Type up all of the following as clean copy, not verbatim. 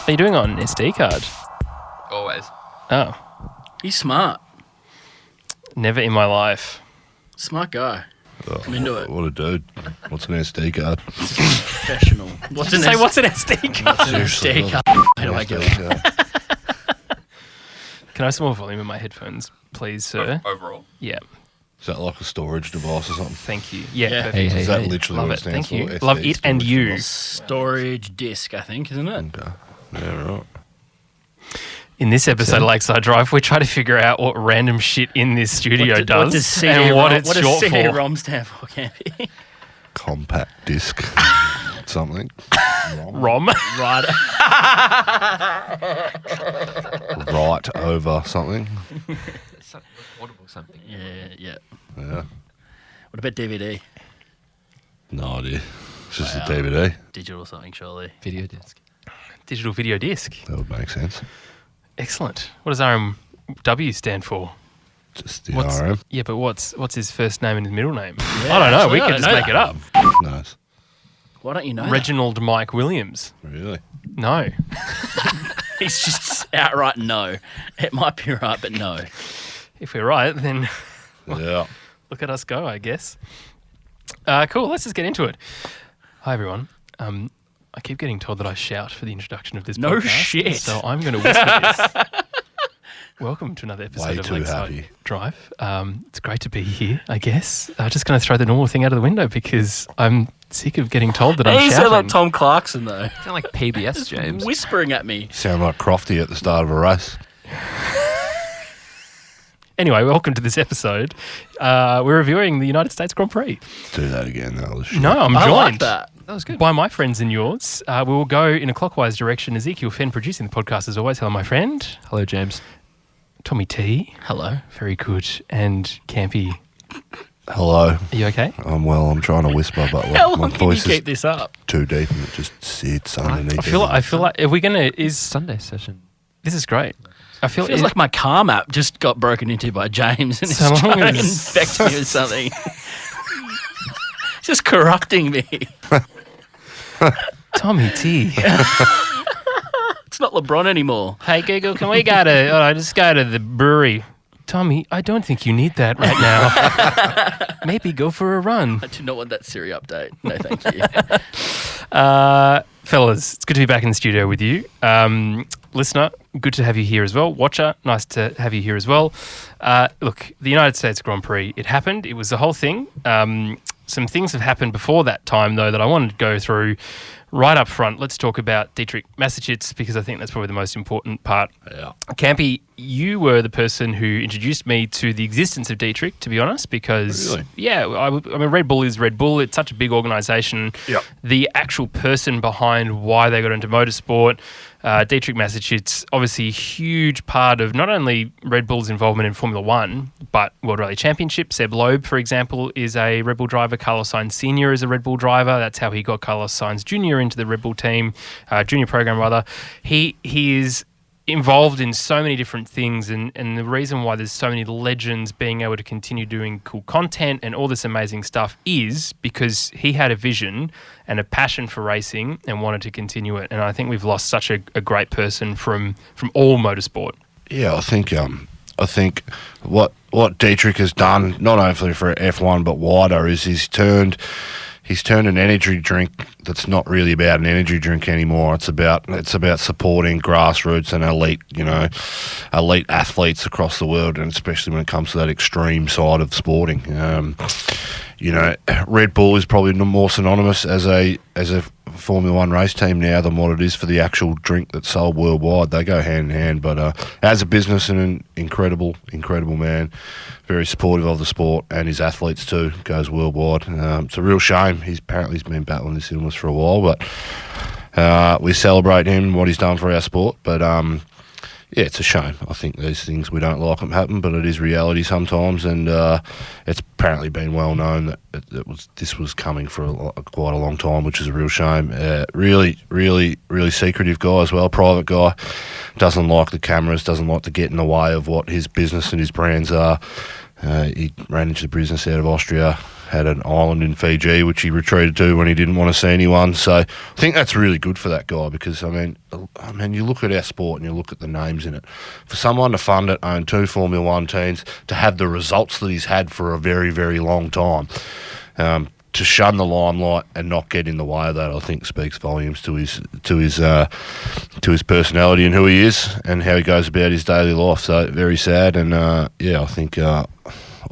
Are you doing it on an SD card? Always. Oh. He's smart. Never in my life. Smart guy. I'm into it. What a dude. What's an SD card? Professional. What's an What's an SD card? SD card? How do I go? Can I have some more volume in my headphones, please, sir? Overall. Yeah. Is that like a storage device or something? Thank you. Yeah, Yeah. perfect. Is that literally Love what it. it stands Thank you. for? SD, Love it and storage you. device? Storage disc, I think, isn't it? Okay. Yeah, right. In this episode of Lakeside Drive, we try to figure out what random shit in this studio What does does and what it's what does short for. CD-ROM stand for, Campy? Compact disc. Something. ROM. Right. Right over something. Audible something. Yeah. Yeah. What about DVD? No idea. It's just Wow. a DVD. Digital something, surely. Video disc. Digital video disc. That would make sense. Excellent. What does RMW stand for? Just the What's- RM. Yeah, but what's his first name and his middle name? Yeah, I don't know. actually, We I can don't just know make it up. Nice. Why don't you know that? Reginald Mike Williams. Really? No. He's just outright no. It might be right, but no. If we're right, then Yeah. look at us go, I guess. Cool. Let's just get into it. Hi, everyone. I keep getting told that I shout for the introduction of this No podcast. shit. So I'm going to whisper this. Welcome to another episode Way of too Lakeside happy. Drive. It's great to be here, I guess. I'm just going to throw the normal thing out of the window because I'm sick of getting told that I'm You shouting. sound like Tom Clarkson, though. Sound like PBS, James. Whispering at me. Sound like Crofty at the start of a race. Anyway, welcome to this episode. We're reviewing the United States Grand Prix. Do that again. That was shit. No, I'm I joined like that. That was good. by my friends and yours. We will go in a clockwise direction. Ezekiel Fenn producing the podcast as always. Hello, my friend. Hello, James. Tommy T. Hello. Very good. And Campy. Hello. Are you okay? I'm well. I'm trying to whisper, but How my long can you voice is keep this up? too deep and it just sits underneath. I feel like if we're gonna Sunday session. this is great. I feel It feels like my Calm app just got broken into by James and So it's long trying to as- infect me with something. It's just corrupting me. Tommy T. It's not LeBron anymore. Hey Google, can we go to? I just go to the brewery. Tommy, I don't think you need that right now. Maybe go for a run. I do not want that Siri update. No, thank you. Fellas, it's good to be back in the studio with you. Listener, good to have you here as well. Watcher, nice to have you here as well. Look, the United States Grand Prix, it happened. It was the whole thing. Some things have happened before that time, though, that I wanted to go through right up front. Let's talk about Dietrich Mateschitz because I think that's probably the most important part. Yeah. Campy, you were the person who introduced me to the existence of Dietrich, to be honest, because, Really? yeah, I mean, Red Bull is Red Bull. It's such a big organisation. Yep. The actual person behind why they got into motorsport, Dietrich Mateschitz, obviously a huge part of not only Red Bull's involvement in Formula One, but World Rally Championship. Seb Loeb, for example, is a Red Bull driver. Carlos Sainz Sr. is a Red Bull driver. That's how he got Carlos Sainz Jr. into the Red Bull team, junior program rather. He is involved in so many different things, and the reason why there's so many legends being able to continue doing cool content and all this amazing stuff is because he had a vision and a passion for racing and wanted to continue it. And I think we've lost such a great person from all motorsport. Yeah, I think what Dietrich has done, not only for F1 but wider, is he's turned an energy drink that's not really about an energy drink anymore. It's about supporting grassroots and elite athletes across the world, and especially when it comes to that extreme side of sporting. Red Bull is probably more synonymous as a Formula One race team now than what it is for the actual drink that's sold worldwide. They go hand in hand, but as a business and an incredible man, very supportive of the sport and his athletes too, goes worldwide. It's a real shame. He's been battling this illness for a while, but we celebrate him, what he's done for our sport. But yeah, it's a shame. I think these things, we don't like them happen, but it is reality sometimes, and it's apparently been well known that this was coming for quite a long time, which is a real shame. Really secretive guy as well, private guy. Doesn't like the cameras, doesn't like to get in the way of what his business and his brands are. He ran into the business out of Austria, had an island in Fiji, which he retreated to when he didn't want to see anyone. So I think that's really good for that guy because, I mean, you look at our sport and you look at the names in it. For someone to fund it, own 2 Formula One teams, to have the results that he's had for a very, very long time, to shun the limelight and not get in the way of that, I think speaks volumes to his personality and who he is and how he goes about his daily life. So very sad, and I think I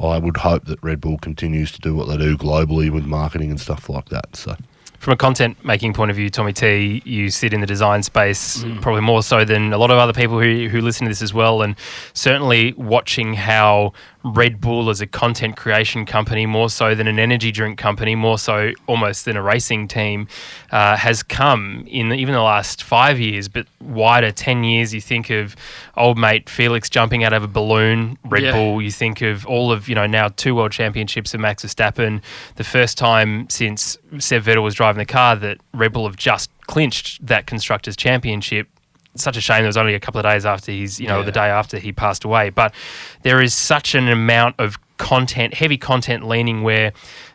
would hope that Red Bull continues to do what they do globally with marketing and stuff like that. So. From a content-making point of view, Tommy T, you sit in the design space probably more so than a lot of other people who listen to this as well, and certainly watching how Red Bull as a content creation company, more so than an energy drink company, more so almost than a racing team, has come in even the last 5 years, but wider 10 years. You think of old mate Felix jumping out of a balloon, Red Bull. You think of all of, now 2 world championships of Max Verstappen. The first time since Seb Vettel was driving the car that Red Bull have just clinched that Constructors' Championship. Such a shame there was only a couple of days after the day after he passed away. But there is such an amount of content, heavy content leaning where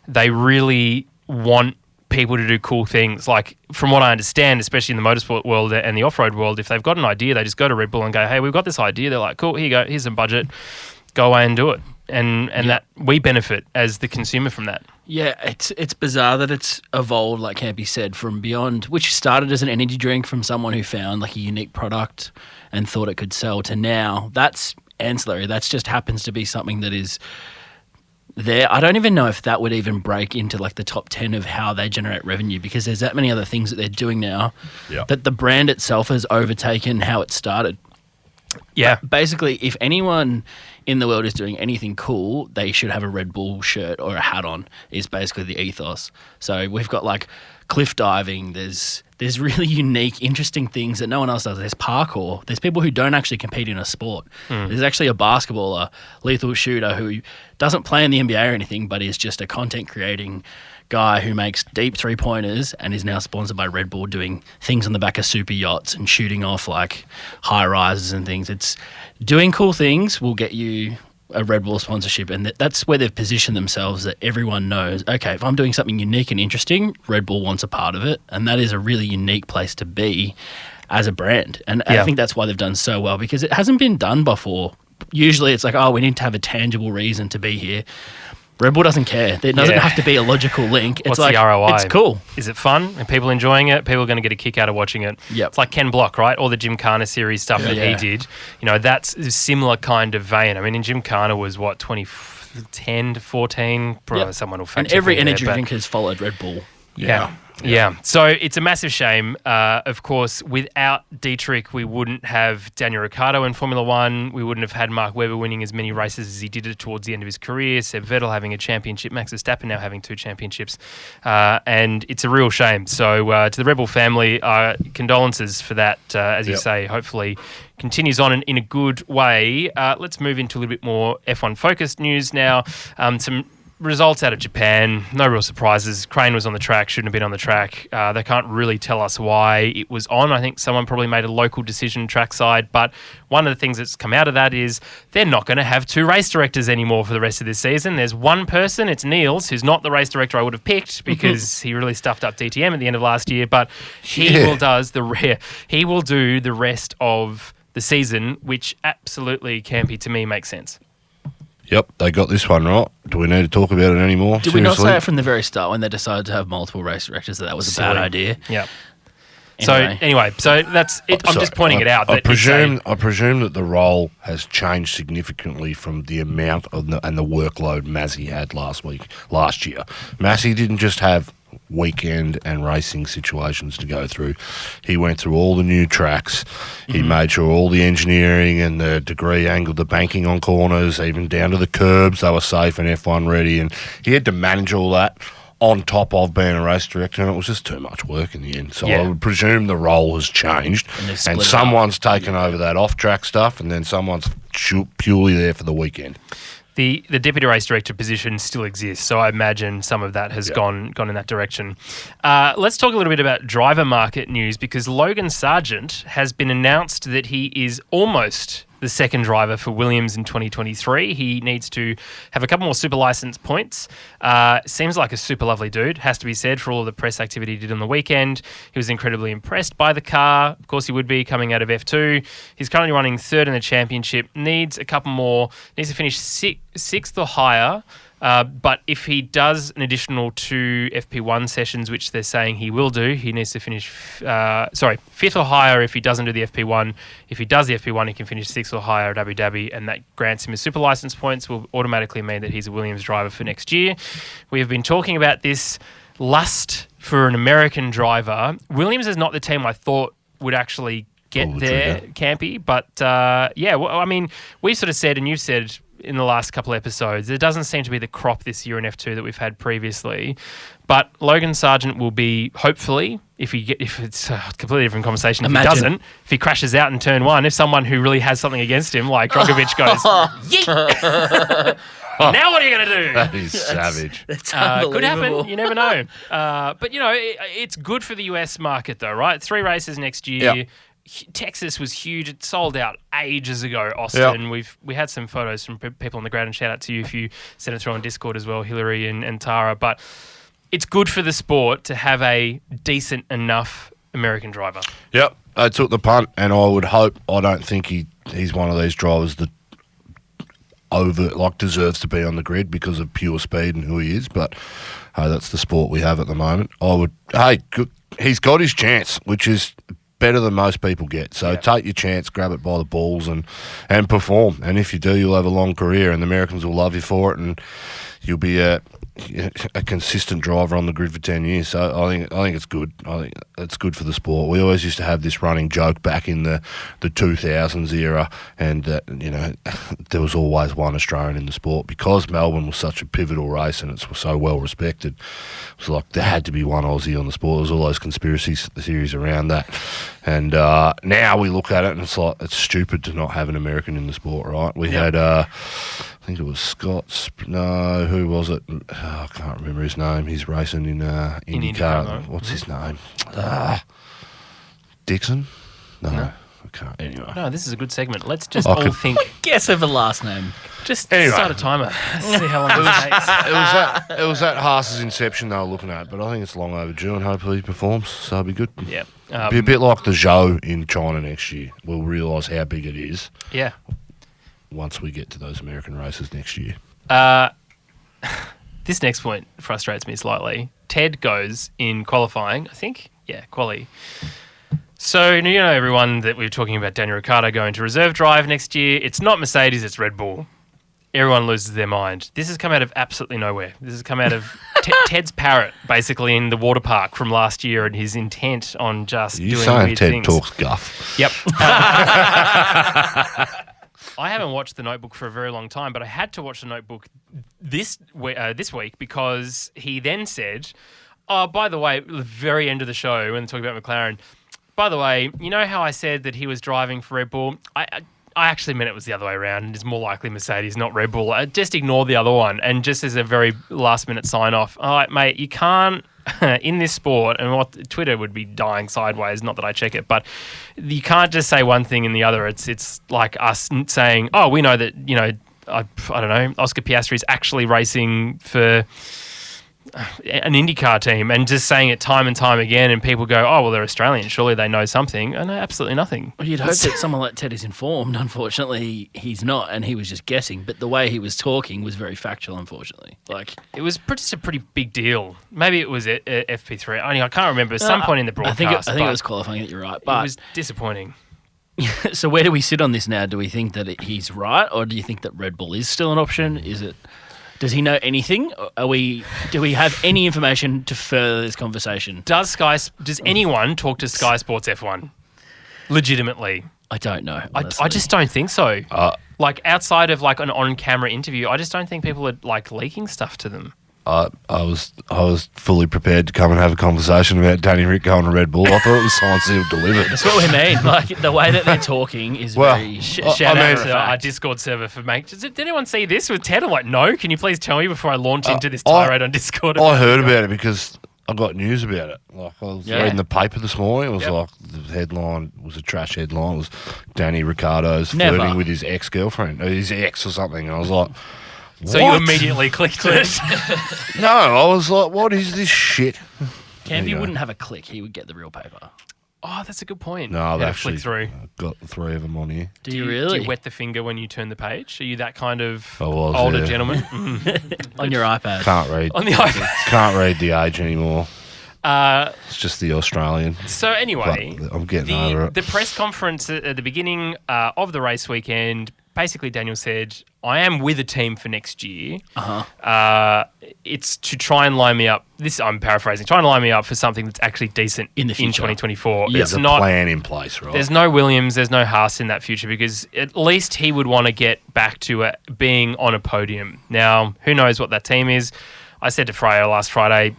they really want people to do cool things. Like, from what I understand, especially in the motorsport world and the off-road world, if they've got an idea, they just go to Red Bull and go, hey, we've got this idea. They're like, cool, here you go, here's some budget, go away and do it. And that we benefit as the consumer from that. Yeah, it's bizarre that it's evolved, like Campy said, from beyond, which started as an energy drink from someone who found like a unique product and thought it could sell, to now that's ancillary. That's just happens to be something that is there. I don't even know if that would even break into like the top 10 of how they generate revenue, because there's that many other things that they're doing now that the brand itself has overtaken how it started. Yeah. But basically, if anyone in the world is doing anything cool, they should have a Red Bull shirt or a hat on, is basically the ethos. So we've got like cliff diving, there's really unique, interesting things that no one else does. There's parkour. There's people who don't actually compete in a sport. There's actually a basketballer, lethal shooter, who doesn't play in the NBA or anything, but is just a content creating guy who makes deep 3-pointers and is now sponsored by Red Bull, doing things on the back of super yachts and shooting off like high rises and things. It's doing cool things will get you a Red Bull sponsorship, and that's where they've positioned themselves, that everyone knows, okay, if I'm doing something unique and interesting, Red Bull wants a part of it, and that is a really unique place to be as a brand. And I think that's why they've done so well, because it hasn't been done before. Usually it's like, oh, we need to have a tangible reason to be here. Red Bull doesn't care. There doesn't have to be a logical link. It's What's like, the ROI? It's cool. Is it fun? Are people enjoying it? People are going to get a kick out of watching it. Yep. It's like Ken Block, right? All the Gymkhana series stuff that he did. That's a similar kind of vein. I mean, in Gymkhana was, 2010 to 14? Probably someone will fact And every energy drink has followed Red Bull. Yeah. So it's a massive shame. Of course, without Dietrich, we wouldn't have Daniel Ricciardo in Formula One. We wouldn't have had Mark Webber winning as many races as he did it towards the end of his career. Seb Vettel having a championship. Max Verstappen now having 2 championships. And it's a real shame. So to the Red Bull family, condolences for that, as you say. Hopefully continues on in a good way. Let's move into a little bit more F1 focused news now. Some results out of Japan, no real surprises. Crane was on the track, shouldn't have been on the track. They can't really tell us why it was on. I think someone probably made a local decision trackside, but one of the things that's come out of that is they're not going to have 2 race directors anymore for the rest of this season. There's one person, it's Niels, who's not the race director I would have picked because he really stuffed up DTM at the end of last year, but he will do the rest of the season, which absolutely, Campy, to me makes sense. Yep, they got this one right. Do we need to talk about it anymore? Did we not say it from the very start when they decided to have multiple race directors that was a bad idea? Yeah. Anyway, so that's it. I'm just pointing it out. I presume that the role has changed significantly from the amount and the workload Massey had last year. Massey didn't just have weekend and racing situations to go through. He went through all the new tracks. He made sure all the engineering and the degree angle, the banking on corners, even down to the curbs, they were safe and F1 ready. And he had to manage all that on top of being a race director, and it was just too much work in the end. So I would presume the role has changed, and someone's taken over that off-track stuff, and then someone's purely there for the weekend. The deputy race director position still exists, so I imagine some of that has gone in that direction. Let's talk a little bit about driver market news, because Logan Sargent has been announced that he is almost the second driver for Williams in 2023. He needs to have a couple more super license points. Seems like a super lovely dude, has to be said, for all of the press activity he did on the weekend. He was incredibly impressed by the car. Of course, he would be coming out of F2. He's currently running third in the championship. Needs a couple more. Needs to finish sixth or higher. But if he does an additional 2 FP1 sessions, which they're saying he will do, he needs to finish, fifth or higher if he doesn't do the FP1. If he does the FP1, he can finish 6th or higher at Abu Dhabi, and that grants him his super license points, will automatically mean that he's a Williams driver for next year. We have been talking about this lust for an American driver. Williams is not the team I thought would actually get there, Campy, but we've sort of said, and you've said in the last couple of episodes, there doesn't seem to be the crop this year in F2 that we've had previously. But Logan Sargent will be, hopefully, if it's a completely different conversation, if he doesn't, if he crashes out in turn 1, if someone who really has something against him, like Drogovic goes, yeet! Now what are you going to do? That is savage. That's unbelievable. Could happen. You never know. But, it's good for the US market, though, right? 3 races next year. Yep. Texas was huge. It sold out ages ago. Austin, we had some photos from people on the ground, and shout out to you if you sent it through on Discord as well, Hillary and Tara. But it's good for the sport to have a decent enough American driver. Yep, I took the punt, and I don't think he's one of these drivers that deserves to be on the grid because of pure speed and who he is. But hey, that's the sport we have at the moment. He's got his chance, which is better than most people get. So take your chance, grab it by the balls and perform. And if you do, you'll have a long career, and the Americans will love you for it, and you'll be a consistent driver on the grid for 10 years. So I think it's good. I think it's good for the sport. We always used to have this running joke back in the 2000s era, and there was always one Australian in the sport because Melbourne was such a pivotal race and it's so well respected. It was like there had to be one Aussie on the sport. There was all those conspiracy theories around that, and now we look at it and it's like it's stupid to not have an American in the sport, right? We had I think it was Scott. No, who was it? I can't remember his name. He's racing in IndyCar. What's his name? Dixon? No, I can't. Anyway. No, this is a good segment. Let's just all think. Guess of a last name. Just start a timer. See how long it takes. It was that Haas's inception they were looking at, but I think it's long overdue, and hopefully he performs, so it'll be good. Yeah. Be a bit like the Zhou in China next year. We'll realise how big it is. Yeah. Once we get to those American races next year. This next point frustrates me slightly. Ted goes in qualifying, I think. Yeah, quali. So, everyone, that we were talking about Danny Ricciardo going to reserve drive next year. It's not Mercedes, it's Red Bull. Everyone loses their mind. This has come out of absolutely nowhere. This has come out of Ted's parrot, basically, in the water park from last year, and his intent on just doing weird Ted things. talks guff. Yep. I haven't watched The Notebook for a very long time, but I had to watch The Notebook this week because he then said, oh, by the way, at the very end of the show, when they're talking about McLaren, by the way, you know how I said that he was driving for Red Bull? I actually meant it was the other way around, and it's more likely Mercedes, not Red Bull. I just ignore the other one. And just as a very last-minute sign-off, all right, mate, you can't, in this sport, and what Twitter would be dying sideways, not that I check it, but you can't just say one thing and the other. It's like us saying, oh, we know that, I don't know, Oscar Piastri is actually racing for an IndyCar team, and just saying it time and time again, and people go, oh, well, they're Australian, surely they know something. And absolutely nothing. Well, you'd hope that someone like Ted is informed. Unfortunately, he's not, and he was just guessing. But the way he was talking was very factual, unfortunately. It was just a pretty big deal. Maybe it was at FP3. I can't remember. At some point in the broadcast. I think it was qualifying it, you're right. But it was disappointing. So where do we sit on this now? Do we think that he's right, or do you think that Red Bull is still an option? Is it... Does he know anything? Do we have any information to further this conversation? Does anyone talk to Sky Sports F1? Legitimately. I don't know. I just don't think so. Outside of an on-camera interview, I just don't think people are leaking stuff to them. I was fully prepared to come and have a conversation about Danny Ric going to Red Bull. I thought it was signed, sealed, delivered. That's what we mean. The way that they're talking is very... Shout out to our Discord server for did anyone see this with Ted? I'm like, no. Can you please tell me before I launch into this tirade on Discord? I heard about it because I got news about it. Like I was Yeah. reading the paper this morning. It was Yep. like the headline was a trash headline. It was Danny Ricciardo's Never. flirting with his ex-girlfriend, or his ex or something. And I was like, So you what? immediately clicked it. No, I was like, what is this shit? There you Campy go. wouldn't have a click. He would get the real paper. Oh, that's a good point. No, I've Had to actually flick through. got the 3 of them on here. Do you really? Do you wet the finger when you turn the page? Are you that kind of I was, older yeah. gentleman? On your iPad. Can't read. On the iPhone. Can't read the age anymore. Uh, It's just the Australian. so anyway, But I'm getting over it. The press conference at the beginning of the race weekend, basically Daniel said, I am with a team for next year. It's to try and line me up. This I'm paraphrasing. Trying to line me up for something that's actually decent In the future. 2024. Yeah. It's There's a not. plan in place, right? There's no Williams. There's no Haas in that future because at least he would want to get back to being on a podium. Now, who knows what that team is? I said to Freya last Friday,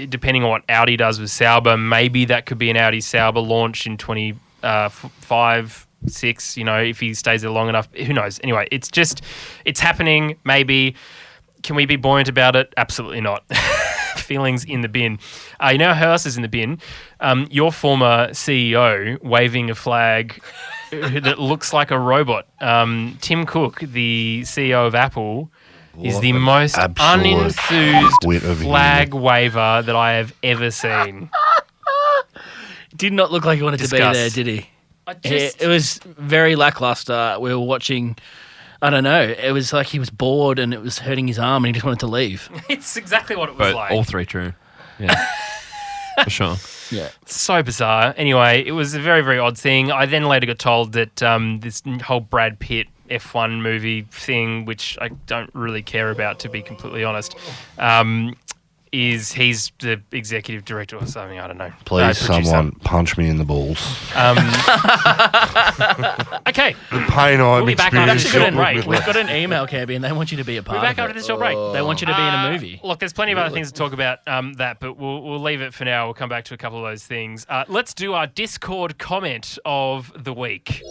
depending on what Audi does with Sauber, maybe that could be an Audi Sauber launch in 25, 6, if he stays there long enough. Who knows? Anyway, it's happening, maybe. Can we be buoyant about it? Absolutely not. Feelings in the bin. Who else is in the bin? Your former CEO waving a flag that looks like a robot. Tim Cook, the CEO of Apple, is What the an most absolute unenthused wit of flag waver that I have ever seen. Did not look like he wanted to be Discuss. there, did he? It was very lackluster. We were watching, I don't know, it was like he was bored and it was hurting his arm and he just wanted to leave. It's exactly what it was But like. all 3 true. Yeah. For sure. Yeah. So bizarre. Anyway, it was a very, very odd thing. I then later got told that this whole Brad Pitt F1 movie thing, which I don't really care about, to be completely honest, is he's the executive director or something. I don't know. Please, Producer. someone punch me in the balls. Okay. The pain I'm be back on. experiencing. Actually, good Right. break. We've got an email, Campy, and they want you to be a part We're back of after it. this short break. They want you to be in a movie. Look, there's plenty of other things to talk about that, but we'll leave it for now. We'll come back to a couple of those things. Let's do our Discord comment of the week.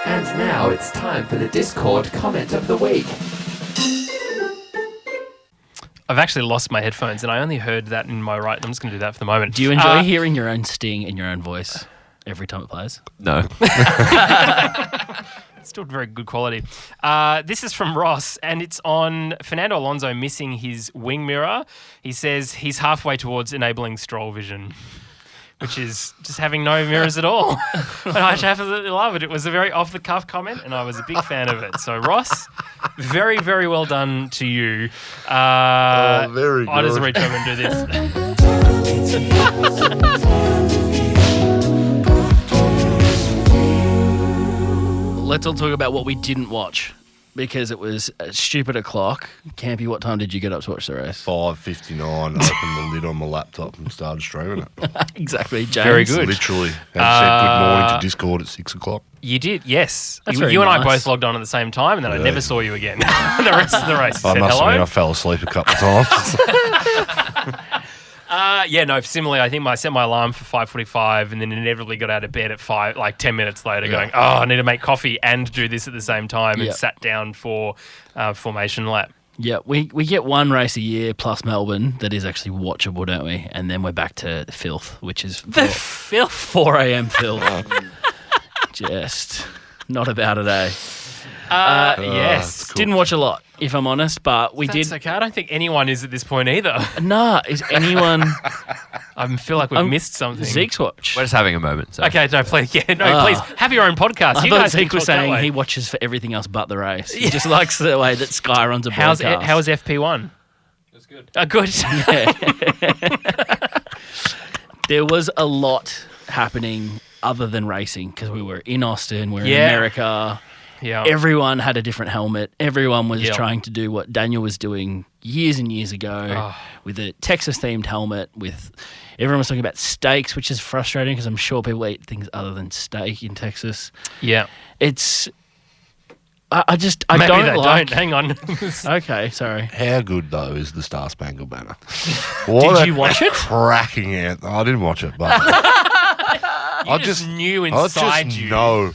And now it's time for the Discord comment of the week. I've actually lost my headphones, and I only heard that in my right. I'm just going to do that for the moment. Do you enjoy hearing your own sting in your own voice every time it plays? No. It's still very good quality. This is from Ross, and it's on Fernando Alonso missing his wing mirror. He says he's halfway towards enabling Stroll vision, which is just having no mirrors at all. And I absolutely love it. It was a very off-the-cuff comment, and I was a big fan of it. So, Ross, very, very well done to you. Very I'll just good. reach over and do this. Let's all talk about what we didn't watch because it was a stupid o'clock. Campy, what time did you get up to watch the race? 5:59. Opened the lid on my laptop and started streaming it. Exactly, James. Very good. Literally. And said good morning to Discord at 6 o'clock. You did, yes. That's You very and I nice. both logged on at the same time, and then I Yeah. never saw you again the rest of the race. I Said must hello. admit, I fell asleep a couple of times. Similarly, I think I set my alarm for 5:45 and then inevitably got out of bed at 10 minutes later going, I need to make coffee and do this at the same time, Yeah. and sat down for formation lap. Yeah, we get one race a year plus Melbourne that is actually watchable, don't we? And then we're back to the filth, which is The filth. 4 a.m. filth. Just not about it, eh? Yes. cool. Didn't watch a lot, if I'm honest, but we That's did. okay. I don't think anyone is at this point either. Nah, is anyone I feel like we've missed something. Zeke's watch? We're just having a moment. So. Okay, no, please. Yeah, no, please have your own podcast. I You thought guys can Zeke was talk that saying way. he watches for everything else but the race. He just likes the way that Sky runs a How's broadcast. FP1? That's good. Good. There was a lot happening other than racing because we were in Austin, we're in Yeah. America. Yeah. Everyone had a different helmet. Everyone was Yeah. trying to do what Daniel was doing years and years ago with a Texas-themed helmet. Everyone was talking about steaks, which is frustrating because I'm sure people eat things other than steak in Texas. Yeah. It's I Maybe don't they like. don't. Hang on. Okay, sorry. How good, though, is the Star Spangled Banner? Did you watch it? Cracking anthem. I didn't watch it, but I just knew I inside just you. know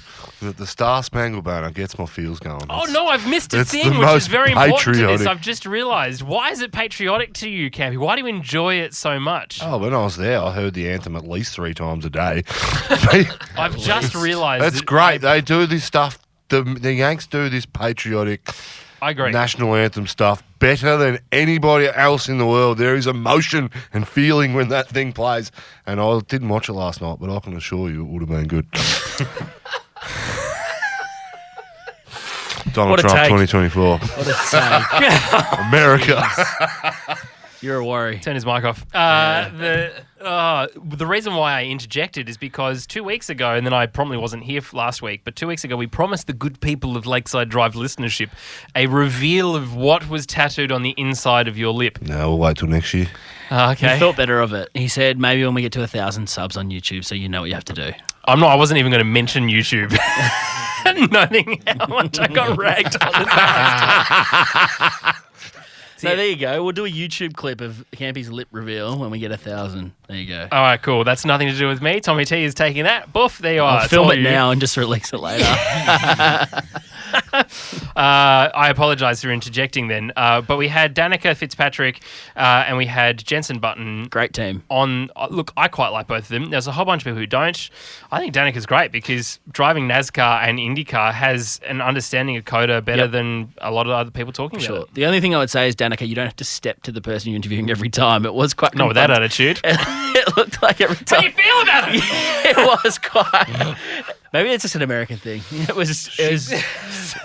The Star Spangled Banner gets my feels going. Oh, no, I've missed a it's thing the which is most very important to this. patriotic- I've just realised. Why is it patriotic to you, Campy? Why do you enjoy it so much? Oh, when I was there, I heard the anthem at least 3 times a day. I've just realised. That's great. They do this stuff. The Yanks do this patriotic I agree. national anthem stuff better than anybody else in the world. There is emotion and feeling when that thing plays. And I didn't watch it last night, but I can assure you it would have been good. Donald What a Trump take. 2024. What a take. America. You're a worry. Turn his mic off. The reason why I interjected is because 2 weeks ago, and then I promptly wasn't here last week, but 2 weeks ago we promised the good people of Lakeside Drive listenership a reveal of what was tattooed on the inside of your lip. No, we'll wait till next year. Okay. He thought better of it. He said maybe when we get to 1,000 subs on YouTube, so you know what you have to do. I wasn't even going to mention YouTube. Knowing how much I got ragged on the last. So there you go. We'll do a YouTube clip of Campy's lip reveal when we get 1,000. There you go. All right, cool. That's nothing to do with me. Tommy T is taking that. Boof, there you are. I'll It's film all it you. now and just release it later. I apologise for interjecting then. But we had Danica Fitzpatrick and we had Jensen Button Great team. on. Look, I quite like both of them. There's a whole bunch of people who don't. I think Danica's great because driving NASCAR and IndyCar has an understanding of CODA better Yep. than a lot of other people talking about Sure. it. The only thing I would say is, Danica, you don't have to step to the person you're interviewing every time. It was quite Not with that confronting. attitude. It looked like every How do time. you feel about it? It was quite. Maybe it's just an American thing. It was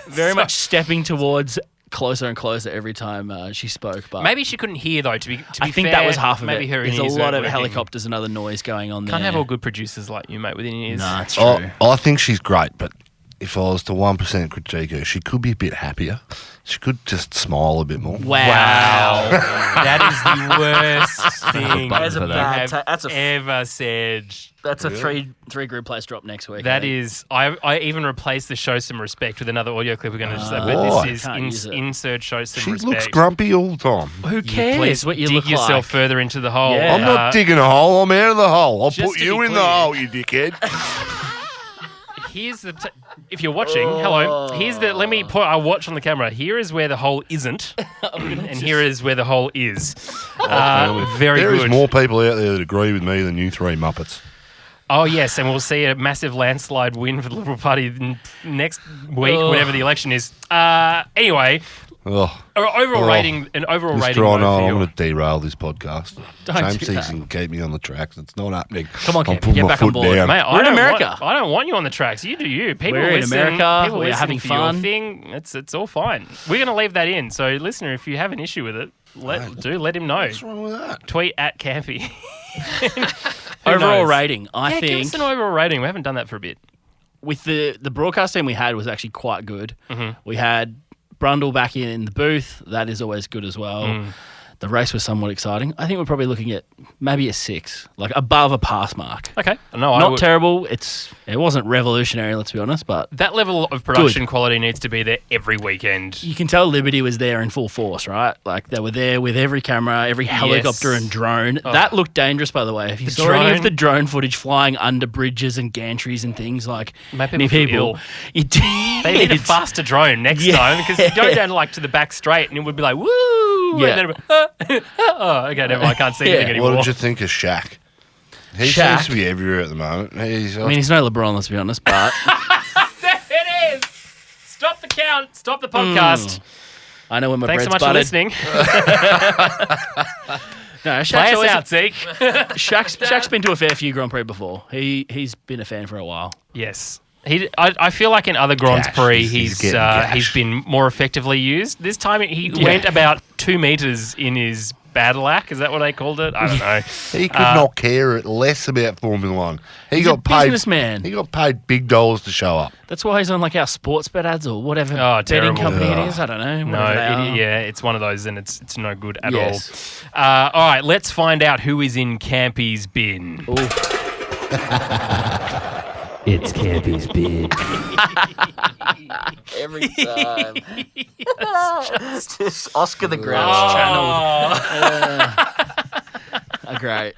very much stepping towards closer and closer every time she spoke. But Maybe she couldn't hear though. To be I think fair, that was half of maybe it. her There's in-ears a lot weren't of working. helicopters and other noise going on there. Can't have all good producers like you, mate, with in-ears. Nah, it's true. I think she's great, but if I was to 1% critique her, she could be a bit happier. She could just smile a bit more. Wow. That is the worst thing That is a you bad have that's a ever said. That's a three group place drop next week. That I think. is, I even replaced the show some respect with another audio clip we're going to just but Why? this Can't use is it. insert show some She respect. looks grumpy all the time. Who You cares please what you dig look yourself like? further into the hole. Yeah. I'm not digging a hole. I'm out of the hole. I'll Just put to you be in the clear- hole, you dickhead. Here's the if you're watching, hello. Here's the let me put I'll watch on the camera. Here is where the hole isn't, and here is where the hole is. Very There good. is more people out there that agree with me than you three Muppets. Oh yes, and we'll see a massive landslide win for the Liberal Party next week, whenever the election is. Anyway, Oh, overall Oh. rating, an overall Mr. rating. I vote know for I'm you. going to derail this podcast. Don't James do that. Season keep me on the tracks. It's not happening. Come on, I'm Campy, putting get my back on foot board. down. Mate, We're in America. I don't want you on the tracks. You do you. People We're in listen. America. People We're listen having for fun. your thing. It's all fine. We're going to leave that in. So, listener, if you have an issue with it, let him know. What's wrong with that? Tweet at Campy. Who Overall knows? rating, I Give us think, an overall rating. We haven't done that for a bit. with the broadcast team we had was actually quite good. Mm-hmm. We had Brundle back in the booth. That is always good as well. Mm. The race was somewhat exciting. I think we're probably looking at maybe a 6, like above a pass mark. Okay. No, I Not would, terrible. It wasn't revolutionary, let's be honest, but that level of production quality needs to be there every weekend. you can tell Liberty was there in full force, right? Like they were there with every camera, every helicopter and drone. Oh. That looked dangerous, by the way. If you The saw any drone? of the drone footage flying under bridges and gantries and things, like Made many people people, feel it did. They need a faster drone next Yeah. time because you go down like to the back straight and it would be like woo. Yeah. And then it would, oh, okay, never mind. I can't see anything Yeah. anymore. What did you think of Shaq? He Shaq? seems to be everywhere at the moment. He's I mean, he's no LeBron, let's be honest, but There it is. Stop the count. Stop the podcast. I know when my Thanks so bread's much for buttered. listening. No, Play Shaq's, us always, out, Zeke. Shaq's been to a fair few Grand Prix before. He's been a fan for a while. Yes. I feel like in other Grands Gash. Prix He's getting gash. he's been more effectively used. This time he went about 2 meters in his Badillac. Is that what they called it? I don't know. He could not care less about Formula One. He's a businessman. He got paid big dollars to show up. That's why he's on like our sports bet ads or whatever Oh, betting terrible. company Yeah. it is. I don't know. No, whatever they are. yeah, it's one of those, and it's no good at Yes. all. All right, let's find out who is in Campy's bin. It's Campy's bin. Every time. Just Oscar the Grouch channel. Great.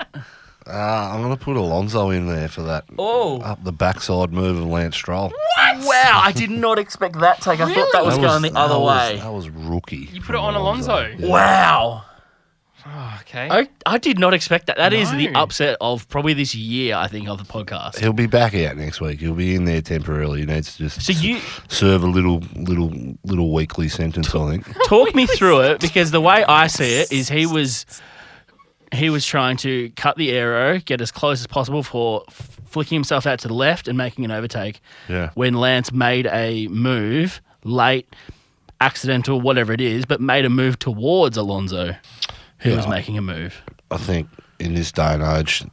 I'm going to put Alonso in there for that up the backside move of Lance Stroll. Wow, I did not expect that take. I thought that was going the other way. That was rookie. You put it on Alonso. Yeah. Wow. Oh, okay. I did not expect that. That is No. the upset of probably this year, I think, of the podcast. He'll be back out next week. He'll be in there temporarily. He needs to just So you serve a little weekly sentence, I think. talk me through it, because the way I see it is he was trying to cut the aero, get as close as possible for flicking himself out to the left and making an overtake. Yeah. When Lance made a move, late, accidental, whatever it is, but made a move towards Alonso, who was making a move. I think in this day and age,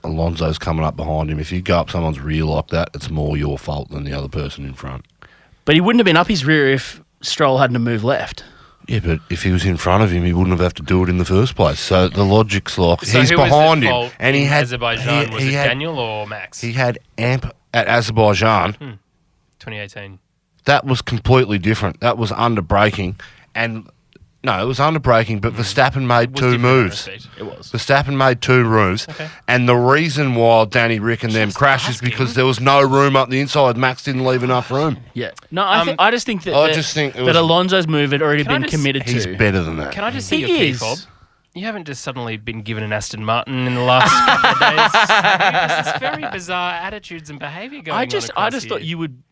Alonso's coming up behind him. If you go up someone's rear like that, it's more your fault than the other person in front. But he wouldn't have been up his rear if Stroll hadn't have moved left. Yeah, but if he was in front of him, he wouldn't have to do it in the first place. So the logic's like So he's who was behind at him, fault and he in had Azerbaijan. Was it had, Daniel or Max? He had amp at Azerbaijan. 2018. That was completely different. That was under braking, and no, it was under braking. But Verstappen made It was two different in moves. that respect. It was. Verstappen made two moves, and the reason why Danny Ric and them Just crashed is asking. because there was no room up the inside. Max didn't leave enough room. Yeah. No, I just think that, I just think it that was- Alonso's move had already Can I been just- committed He's to. better than that. Can I just see He your key is. fob? You haven't just suddenly been given an Aston Martin in the last couple of days. There's this very bizarre attitudes and behaviour going on. I just across thought here. you would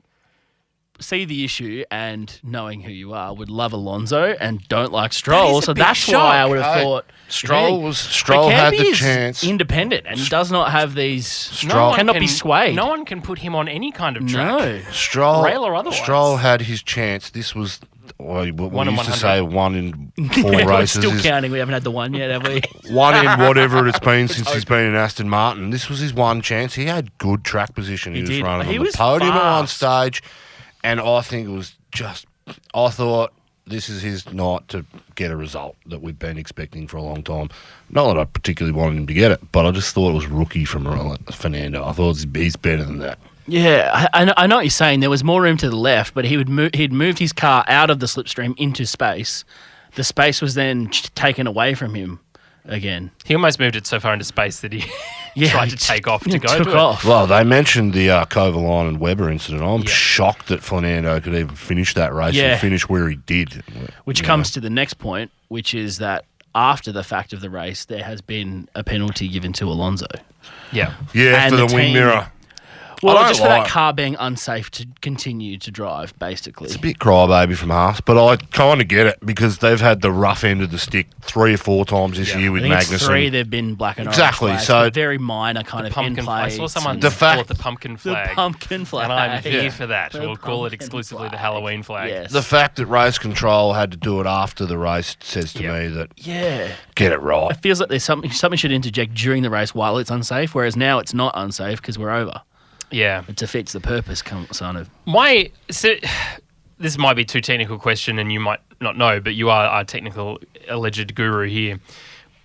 see the issue and, knowing who you are, would love Alonso and don't like Stroll. is a So big that's shock. why I would have Hey, thought Stroll But had Campy the is chance. independent and does not have these. Stroll- cannot be swayed. No one can put him on any kind of track. No. Stroll, Rail or otherwise. Stroll had his chance. This was what One we in used to 100. say 1 in 4 We're races. still is counting. We haven't had the one yet, have we? 1 in whatever it's been since he's been in Aston Martin. This was his one chance. He had good track position. He was did. running He on the was podium at one fast. stage, and I think it was just. I thought this is his night to get a result that we've been expecting for a long time. Not that I particularly wanted him to get it, but I just thought it was rookie from Fernando. I thought he's better than that. Yeah, I know what you're saying. There was more room to the left, but he'd moved his car out of the slipstream into space. The space was then taken away from him again. He almost moved it so far into space that he tried to take off to He go took to off. Well, they mentioned the Kovalainen and Webber incident. I'm shocked that Fernando could even finish that race Yeah. and finish where he did. Which comes to the next point, which is that after the fact of the race, there has been a penalty given to Alonso. Yeah. Yeah, And for the the wing team- mirror. Well, I don't just for that like- car being unsafe to continue to drive, basically. It's a bit crybaby from Haas, but I kind of get it because they've had the rough end of the stick 3 or 4 times this year I with think it's Magnussen. 3 they've been black and orange Exactly, flags, so- but very minor kind of Pumpkin in flag. I play. saw someone The call fact- it the pumpkin The flag. pumpkin flag. And I'm here Yeah. for that. The We'll call it pumpkin exclusively the flag. Halloween flag. Yes. The fact that race control had to do it after the race says to me that Yeah. get it right. It feels like there's something should interject during the race while it's unsafe, whereas now it's not unsafe because we're over. Yeah. It defeats the purpose, kind of. This might be too technical question and you might not know, but you are our technical alleged guru here.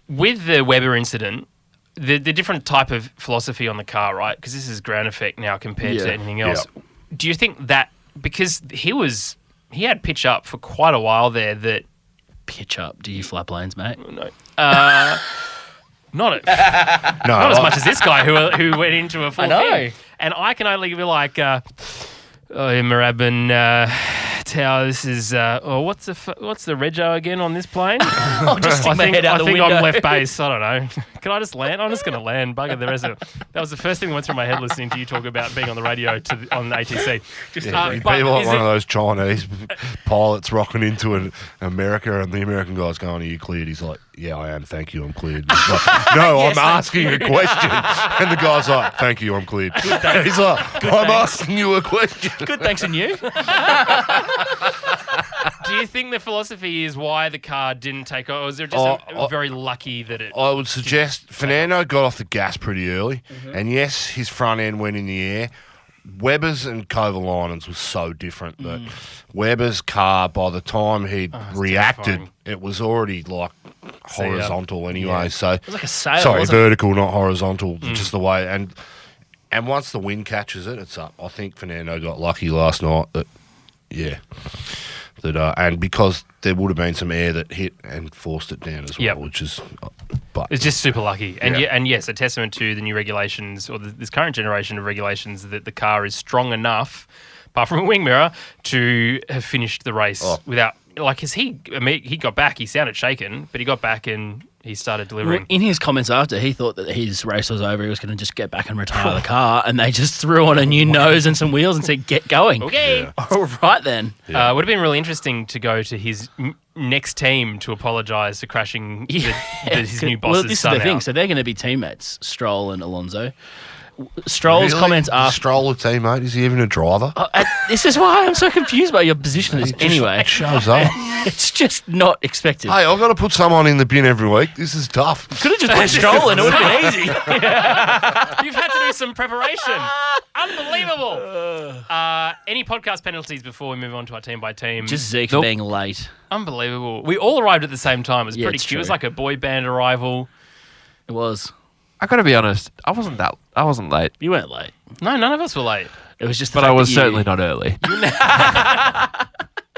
With the Webber incident, the different type of philosophy on the car, right? Because this is ground effect now compared to Yeah. anything else. Do you think that because he had pitch up for quite a while there that Pitch up. Do you flap lanes, mate? not No, as much as this guy who went into a full I know. thing. And I can only be like, Marabin, Tao, this is what's the rego again on this plane? I'll just stick I my think, head out I the think window. I'm left base. I don't know. Can I just land? I'm just going to land. Bugger the rest of it. That was the first thing that went through my head listening to you talk about being on the radio on ATC. He'd but be like is one it- of those Chinese pilots rocking into America, and the American guy's going, "Are you cleared?" He's like, "Yeah, I am. Thank you, I'm cleared." He's like, "No, I'm asking a question," and the guy's like, "Thank you, I'm cleared." He's like, "I'm asking you a question." Good, thanks, and you? Do you think the philosophy is why the car didn't take off? Or is there just very lucky that it... I would suggest Fernando got off the gas pretty early, and yes, his front end went in the air. Webber's and Kovalainen's was so different that Webber's car, by the time he'd reacted, terrifying. it was already like horizontal anyway. So It was like a sail, sorry, wasn't it? vertical, not horizontal. Just the way and once the wind catches it, it's up. I think Fernando got lucky last night. And because there would have been some air that hit and forced it down as well, Yep. which is But It's just super lucky. And Yeah. and yes, a testament to the new regulations or this current generation of regulations that the car is strong enough, apart from a wing mirror, to have finished the race without, like, he got back, he sounded shaken, but he got back and he started delivering. In his comments after, he thought that his race was over. He was going to just get back and retire the car, and they just threw on a new nose and some wheels and said, "Get going." Okay. All right then. Would have been really interesting to go to his next team to apologise for crashing his new boss's Well, this is son the thing. out. So they're going to be teammates, Stroll and Alonso. Stroll's Really? comments Is after. Stroll a teammate? Is he even a driver? This is why I'm so confused by your position. He just Anyway, shows up. it's just not expected. Hey, I've got to put someone in the bin every week. This is tough. Could have just put Stroll in. It would have been easy. You've had to do some preparation. Unbelievable. Any podcast penalties before we move on to our team by team? Just Zeke for being late. Unbelievable. We all arrived at the same time. It was Yeah, pretty it's cute. It was true. like a boy band arrival. It was. I got to be honest. I wasn't late, You weren't late. No, none of us were late. It was just. The but fact I was that you- certainly not early.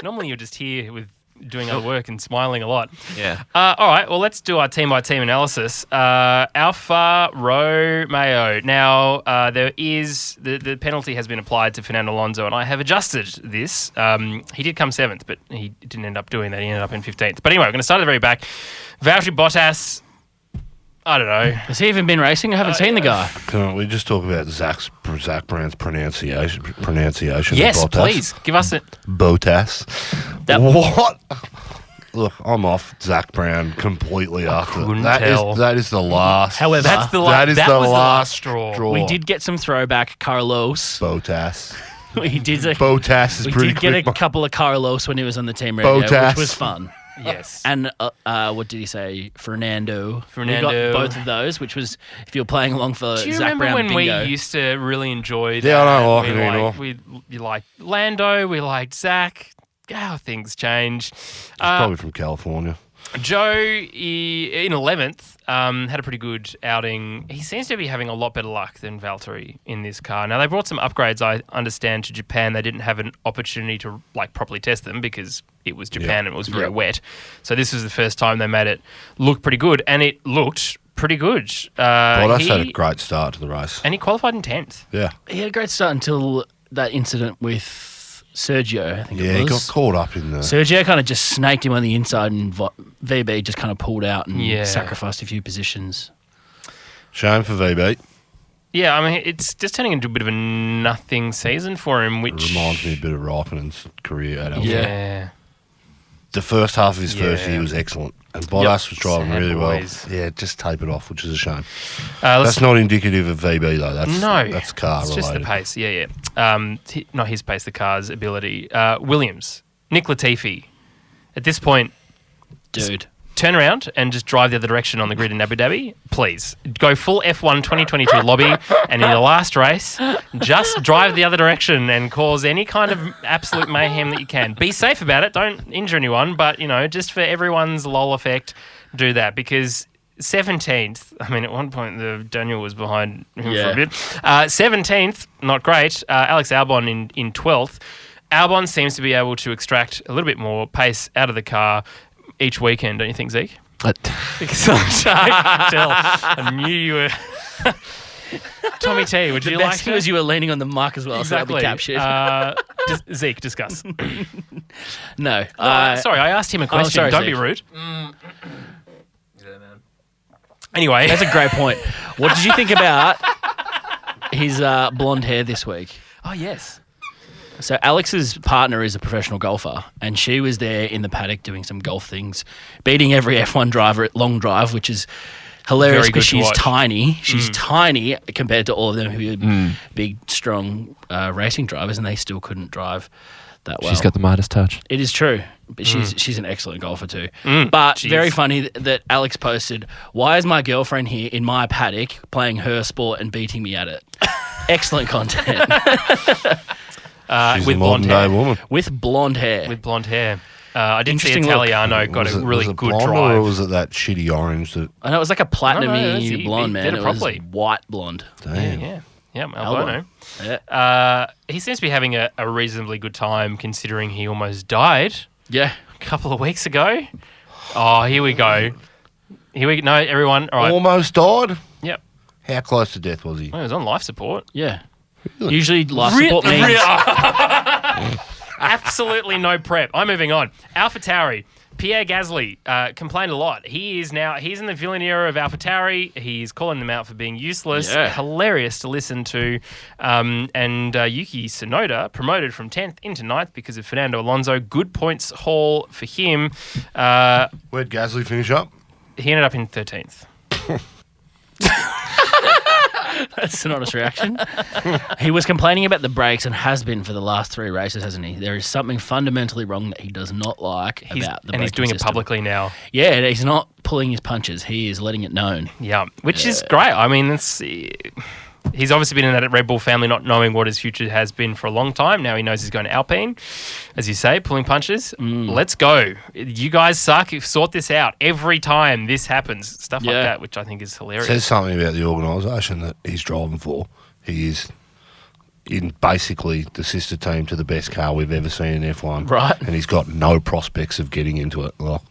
Normally you're just here with doing other work and smiling a lot. Yeah. All right, well, let's do our team-by-team analysis. Alfa Romeo. Now, there is... The penalty has been applied to Fernando Alonso, and I have adjusted this. He did come 7th, but he didn't end up doing that. He ended up in 15th. But anyway, we're going to start at the very back. Valtteri Bottas... I don't know. Has he even been racing? I haven't seen the guy. Can we just talk about Zach Brown's pronunciation? Yes, of Bottas? please. Give us it. Bottas. That- What? Look, I'm off Zach Brown completely after couldn't that. tell. That is the last. However, That's the that is that the was last straw. we did get some throwback Carlos. Bottas. We did. Bottas is We pretty did get quick. a couple of Carlos when he was on the team radio, Bottas. which was fun. Yes. And what did he say? Fernando. Fernando. We got both of those, which was if you're playing along for Do you Zach remember Brown when bingo. we used to really enjoy that? Yeah, I don't like We it anymore. You liked Lando, we liked Zach. How things change. Probably from California. Joe, in 11th, had a pretty good outing. He seems to be having a lot better luck than Valtteri in this car. Now, they brought some upgrades, I understand, to Japan. They didn't have an opportunity to properly test them because it was Japan and it was very wet. So this was the first time they made it look pretty good, and it looked pretty good. Bottas had a great start to the race. And he qualified in 10th. Yeah. He had a great start until that incident with Sergio, I think Yeah, it he was. got caught up in the... Sergio kind of just snaked him on the inside, and VB just kind of pulled out and Yeah. sacrificed a few positions. Shame for VB. Yeah, I mean, it's just turning into a bit of a nothing season for him, It which... reminds me a bit of Raikkonen's career at Alfa. Yeah. The first half of his first Yeah. year was excellent. And Bottas was driving Sad really boys. well. Yeah, just tape it off, which is a shame. Let's That's not indicative of VB, though. That's car it's related. just the pace. Yeah. Not his pace, the car's ability. Williams, Nick Latifi. At this point, Dude. turn around and just drive the other direction on the grid in Abu Dhabi, please. Go full F1 2022 lobby, and in your last race, just drive the other direction and cause any kind of absolute mayhem that you can. Be safe about it. Don't injure anyone, but, just for everyone's lol effect, do that, because 17th, I mean, at one point, Daniel was behind him for a bit. 17th, not great. Alex Albon in 12th. Albon seems to be able to extract a little bit more pace out of the car each weekend, don't you think, Zeke? Because I could tell. I knew you were... Tommy T, would The you best like was to... you were leaning on the mic as well, Exactly. so that'll be captured. Zeke, discuss. No. Sorry, I asked him a question. sorry, Don't Zeke. be rude. Anyway. That's a great point. What did you think about his blonde hair this week? Oh, yes. So Alex's partner is a professional golfer, and she was there in the paddock doing some golf things, beating every F1 driver at long drive, which is hilarious Very good because to she's watch. tiny. She's tiny compared to all of them who are big, strong racing drivers, and they still couldn't drive that well. She's got the Midas touch. It is true, but she's an excellent golfer too. But she very is. funny that Alex posted, "Why is my girlfriend here in my paddock playing her sport and beating me at it?" Excellent content. She's with a blonde modern-day hair. woman. With blonde hair. With blonde hair. I did see Interesting look. Italiano got Was a it- really was it good blonde drive. Or was it that shitty orange that... I know it was like a platinum-y he blonde, did man. it It was properly. white blonde. Damn. Yeah. Albon. Albono. Yeah. He seems to be having a reasonably good time considering he almost died Yeah. a couple of weeks ago. Oh, here we go. Here we go. No, everyone. All right. Almost died. Yep. How close to death was he? Well, he was on life support. Yeah. Usually life support means... Absolutely no prep. I'm moving on. AlphaTauri. Pierre Gasly complained a lot. He's in the villain era of AlphaTauri. He's calling them out for being useless. Yeah. Hilarious to listen to. And Yuki Tsunoda promoted from 10th into 9th because of Fernando Alonso. Good points haul for him. Where'd Gasly finish up? He ended up in 13th. That's an honest reaction. He was complaining about the brakes and has been for the last 3 races, hasn't he? There is something fundamentally wrong that he does not like about the braking And he's doing system. it publicly now. Yeah, and he's not pulling his punches. He is letting it known. Yeah, which is great. I mean, he's obviously been in that Red Bull family not knowing what his future has been for a long time. Now he knows he's going to Alpine, as you say, pulling punches. Let's go. You guys suck. Sort this out. Every time this happens, stuff like that, which I think is hilarious. Says something about the organisation that he's driving for. He is in basically the sister team to the best car we've ever seen in F1. Right. And he's got no prospects of getting into it. Well,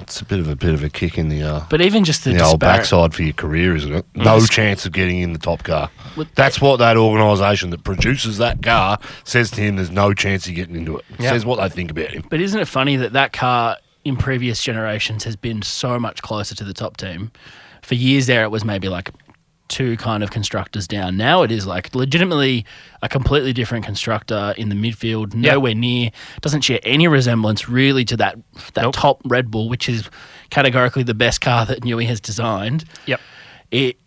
it's a bit of a kick in the But even just the old disparate... backside for your career, isn't it? No chance of getting in the top car. That's what that organisation that produces that car says to him. There's no chance of getting into it. Says what they think about him. But isn't it funny that car in previous generations has been so much closer to the top team? For years there, it was maybe like 2 kind of constructors down. Now it is like legitimately a completely different constructor in the midfield, nowhere near, doesn't share any resemblance really to that top Red Bull, which is categorically the best car that Newey has designed. Yep. It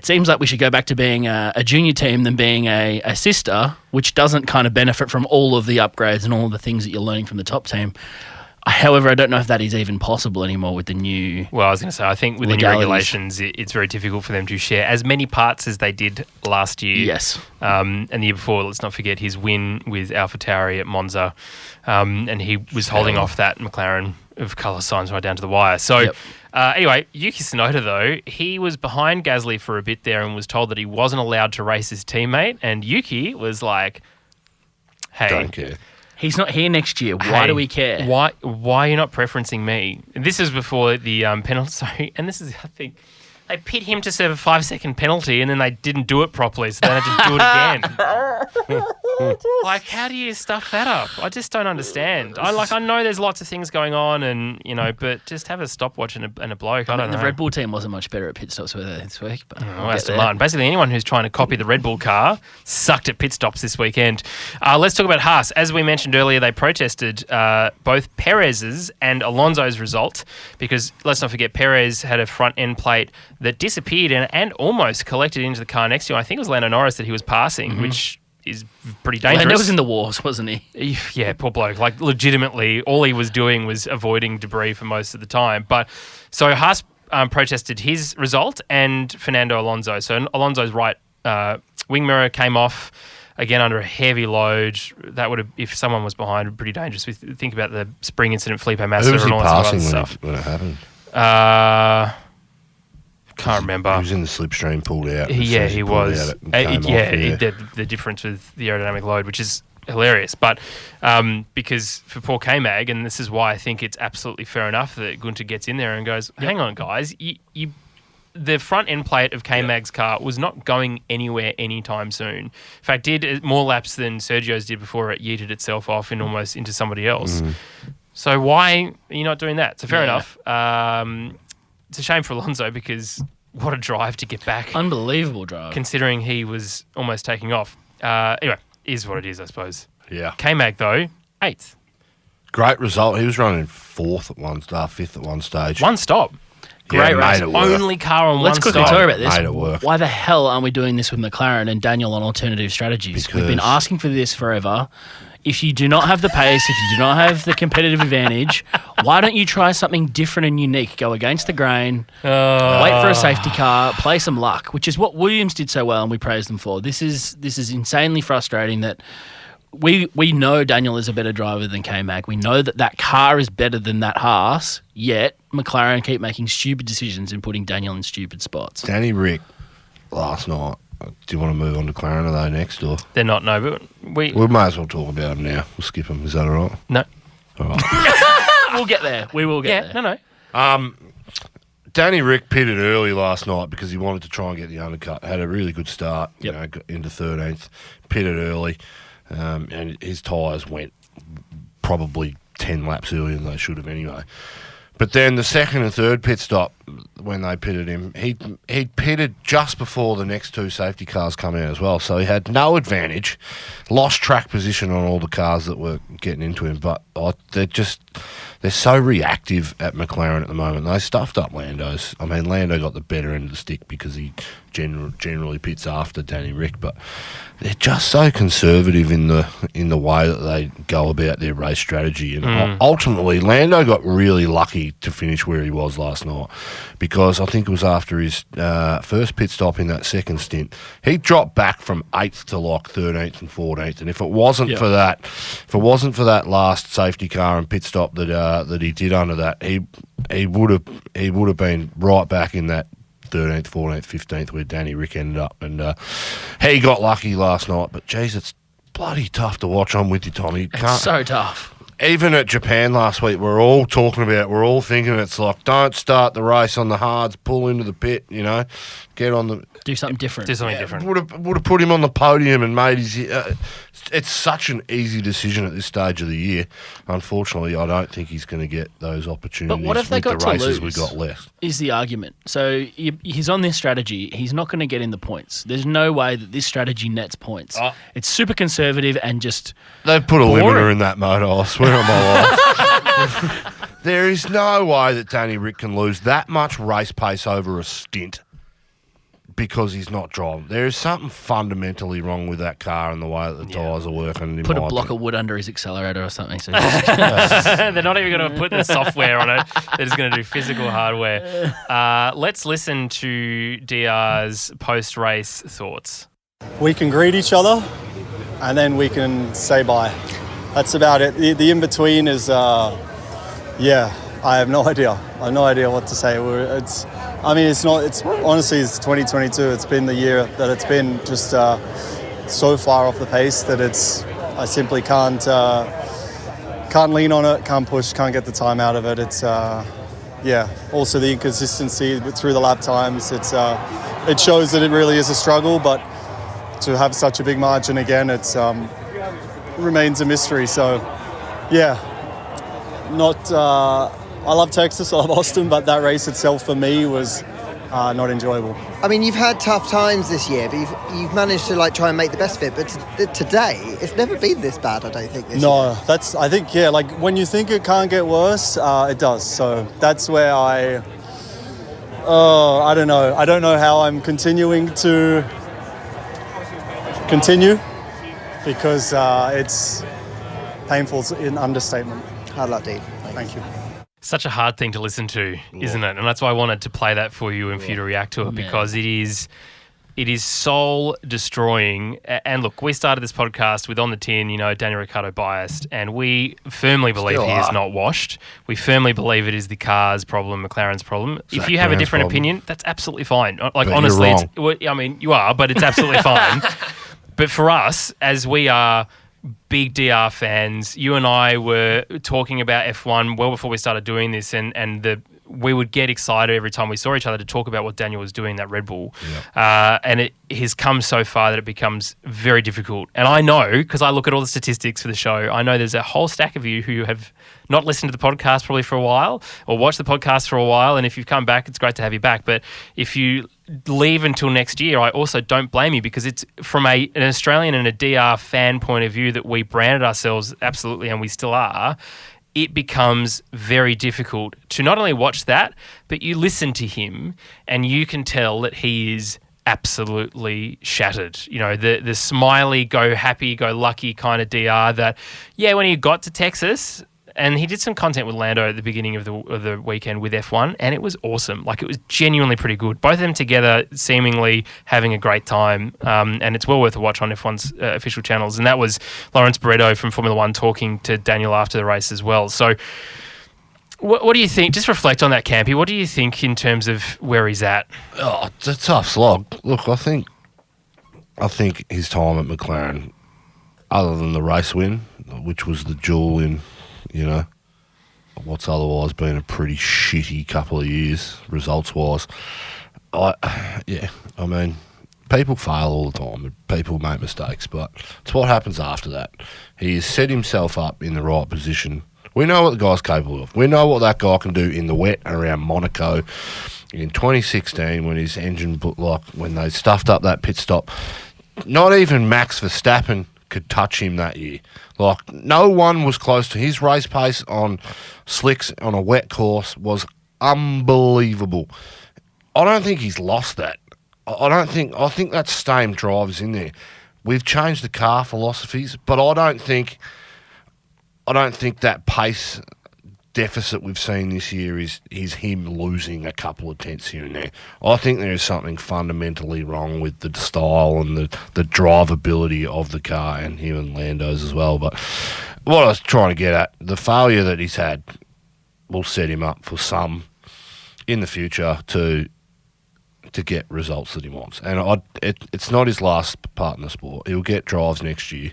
seems like we should go back to being a junior team than being a sister, which doesn't kind of benefit from all of the upgrades and all of the things that you're learning from the top team. However, I don't know if that is even possible anymore with the new... Well, I was going to say, I think with the new regulations, it's very difficult for them to share as many parts as they did last year. Yes. And the year before, let's not forget his win with AlphaTauri at Monza. And he was holding off that McLaren of colour signs right down to the wire. So, anyway, Yuki Tsunoda, though, he was behind Gasly for a bit there and was told that he wasn't allowed to race his teammate. And Yuki was like, hey... Don't care. He's not here next year. Why do we care? Why are you not preferencing me? This is before the penalty. Sorry, and this is, I think, they pit him to serve a 5-second penalty, and then they didn't do it properly, so they had to do it again. Like, how do you stuff that up? I just don't understand. I know there's lots of things going on, and but just have a stopwatch and a bloke. I don't know. The Red Bull team wasn't much better at pit stops were they this week? But Aston Martin. Basically, anyone who's trying to copy the Red Bull car sucked at pit stops this weekend. Let's talk about Haas. As we mentioned earlier, they protested both Perez's and Alonso's result because let's not forget Perez had a front end plate that disappeared and almost collected into the car next to him. I think it was Lando Norris that he was passing, which is pretty dangerous. Lando was in the wars, wasn't he? Yeah, poor bloke. Like, legitimately, all he was doing was avoiding debris for most of the time. But so Haas protested his result and Fernando Alonso. So Alonso's right wing mirror came off again under a heavy load. That would have, if someone was behind, pretty dangerous. Think about the spring incident, Felipe Massa, Who was he and all that passing sort of stuff. when it happened? Can't remember. He was in the slipstream, pulled out. Yeah, he was. The The difference with the aerodynamic load, which is hilarious. But because for poor K-Mag, and this is why I think it's absolutely fair enough that Gunter gets in there and goes, hang on, guys, the front end plate of K-Mag's car was not going anywhere anytime soon. In fact, did more laps than Sergio's did before it yeeted itself off and almost into somebody else. So why are you not doing that? So fair enough. It's a shame for Alonso because what a drive to get back. Unbelievable drive. Considering he was almost taking off. Anyway, is what it is, I suppose. Yeah. K-Mag, though, 8th. Great result. He was running 4th at one stage, 5th at one stage. One stop. Great made race. it work. Only car on Let's one quickly stop. talk about this. Made it work. Why the hell aren't we doing this with McLaren and Daniel on alternative strategies? We've been asking for this forever. If you do not have the pace, if you do not have the competitive advantage, why don't you try something different and unique? Go against the grain, wait for a safety car, play some luck, which is what Williams did so well and we praised them for. This is insanely frustrating that we know Daniel is a better driver than K-Mag. We know that car is better than that Haas, yet McLaren keep making stupid decisions and putting Daniel in stupid spots. Danny Ric last night. Do you want to move on to McLaren though next, or They're not, no, but we might as well talk about them now. We'll skip them. Is that all right? No. All right. We'll get there. We will get there. No. Danny Ric pitted early last night because he wanted to try and get the undercut. Had a really good start, got into 13th, pitted early, and his tyres went probably 10 laps earlier than they should have anyway. But then the second and third pit stop, when they pitted him, he pitted just before the next two safety cars come out as well. So he had no advantage, lost track position on all the cars that were getting into him. But they're so reactive at McLaren at the moment. They stuffed up Lando's. I mean, Lando got the better end of the stick because he generally pits after Danny Ric, but they're just so conservative in the way that they go about their race strategy. And ultimately, Lando got really lucky to finish where he was last night because I think it was after his first pit stop in that second stint. He dropped back from 8th to like 13th and 14th, and if it wasn't for that last safety car and pit stop that he did under that, he would have been right back in that 13th, 14th, 15th where Danny Ric ended up, and he got lucky last night. But geez, it's bloody tough to watch. I'm with you, Tommy. It's so tough. Even at Japan last week, we're all thinking it's like, don't start the race on the hards, pull into the pit, get on the... Do something different. Would have put him on the podium and made his... it's such an easy decision at this stage of the year. Unfortunately, I don't think he's going to get those opportunities. But what if they got the races to lose? We got left? Is the argument. So he's on this strategy. He's not going to get in the points. There's no way that this strategy nets points. It's super conservative and just... They've put a limiter in that motor, I swear on my life. There is no way that Danny Ric can lose that much race pace over a stint because he's not driving. There is something fundamentally wrong with that car and the way that the tyres are working. Put a block of wood under his accelerator or something. So they're not even going to put the software on it. They're just going to do physical hardware. Let's listen to DR's post-race thoughts. We can greet each other and then we can say bye. That's about it. The in-between is, I have no idea. I have no idea what to say. It's honestly, it's 2022. It's been the year that it's been just so far off the pace that I simply can't lean on it, can't push, can't get the time out of it. It's, also the inconsistency through the lap times. It shows that it really is a struggle, but to have such a big margin again, it's remains a mystery. So, I love Texas, I love Austin, but that race itself for me was not enjoyable. I mean, you've had tough times this year, but you've managed to try and make the best of it. But today, it's never been this bad, I don't think. This year. I think when you think it can't get worse, it does. So that's where I don't know. I don't know how I'm continuing to continue because it's painful in understatement. Hard luck, Dean. Thank you. Such a hard thing to listen to, isn't it? And that's why I wanted to play that for you and for you to react to it because it is soul destroying. And look, we started this podcast with on the tin, Daniel Ricciardo biased, and we firmly believe he is not washed. We firmly believe it is the car's problem, McLaren's problem. If you have a different opinion, that's absolutely fine. Like, honestly, you are, but it's absolutely fine. But for us, as we are big DR fans, you and I were talking about F1 well before we started doing this, and we would get excited every time we saw each other to talk about what Daniel was doing in that Red Bull. Yeah. And it has come so far that it becomes very difficult. And I know, because I look at all the statistics for the show, I know there's a whole stack of you who have not listened to the podcast probably for a while or watched the podcast for a while. And if you've come back, it's great to have you back. But if you leave until next year, I also don't blame you because it's from an Australian and a DR fan point of view that we branded ourselves absolutely, and we still are. It becomes very difficult to not only watch that, but you listen to him and you can tell that he is absolutely shattered. The smiley, go happy, go lucky kind of DR that, when he got to Texas, and he did some content with Lando at the beginning of the weekend with F1, and it was awesome. Like, it was genuinely pretty good. Both of them together seemingly having a great time, and it's well worth a watch on F1's official channels. And that was Lawrence Barretto from Formula One talking to Daniel after the race as well. So what do you think? Just reflect on that, Campy. What do you think in terms of where he's at? Oh, it's a tough slog. Look, I think his time at McLaren, other than the race win, which was the jewel in, what's otherwise been a pretty shitty couple of years, results-wise. I mean, people fail all the time. People make mistakes, but it's what happens after that. He has set himself up in the right position. We know what the guy's capable of. We know what that guy can do in the wet around Monaco in 2016 when his engine, when they stuffed up that pit stop. Not even Max Verstappen could touch him that year. Like, no one was close to his race pace on slicks on a wet course was unbelievable. I don't think he's lost that. I think that same drive's in there. We've changed the car philosophies, but I don't think that pace deficit we've seen this year is him losing a couple of tenths here and there. I think there is something fundamentally wrong with the style and the drivability of the car, and him and Lando's as well. But what I was trying to get at, the failure that he's had will set him up for some in the future to get results that he wants. And it's not his last part in the sport. He'll get drives next year.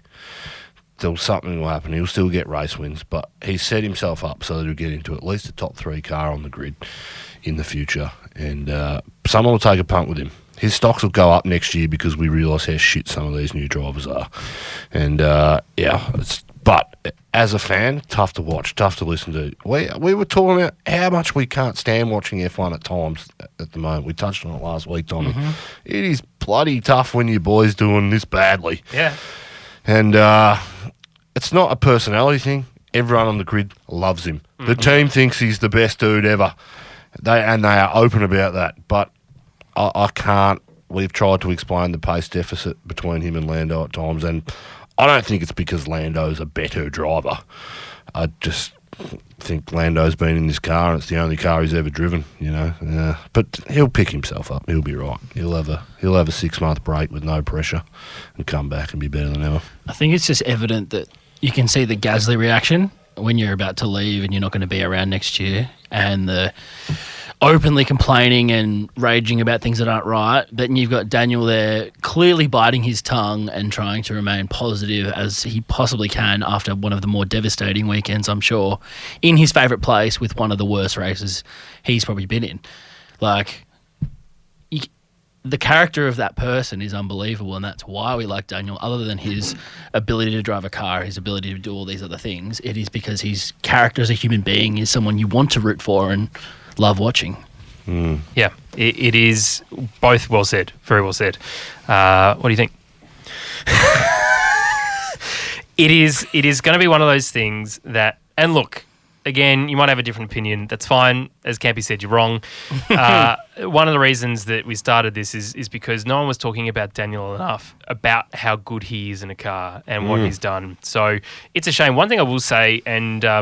Something will happen. He'll still get race wins, but he's set himself up so that he'll get into at least a top 3 car on the grid in the future. And someone will take a punt with him. His stocks will go up next year because we realise how shit some of these new drivers are. And but as a fan, tough to watch, tough to listen to. We were talking about how much we can't stand watching F1 at times at the moment. We touched on it last week, Tommy. Mm-hmm. It is bloody tough when your boy's doing this badly. Yeah. And it's not a personality thing. Everyone on the grid loves him. Mm-hmm. The team thinks he's the best dude ever. They are open about that. But I can't. We've tried to explain the pace deficit between him and Lando at times, and I don't think it's because Lando's a better driver. I just think Lando's been in this car, and it's the only car he's ever driven, you know. But he'll pick himself up. He'll be right. He'll have a 6-month break with no pressure and come back and be better than ever. I think it's just evident that you can see the Gasly reaction when you're about to leave and you're not going to be around next year, and the openly complaining and raging about things that aren't right. Then you've got Daniel there clearly biting his tongue and trying to remain positive as he possibly can after one of the more devastating weekends, I'm sure, in his favourite place with one of the worst races he's probably been in. Like, the character of that person is unbelievable, and that's why we like Daniel. Other than his ability to drive a car, his ability to do all these other things, it is because his character as a human being is someone you want to root for and love watching. Yeah, it is both well said, very well said. What do you think? It is going to be one of those things that, and look, again, you might have a different opinion. That's fine. As Campy said, you're wrong. One of the reasons that we started this is because no one was talking about Daniel enough, about how good he is in a car and what he's done. So it's a shame. One thing I will say, and I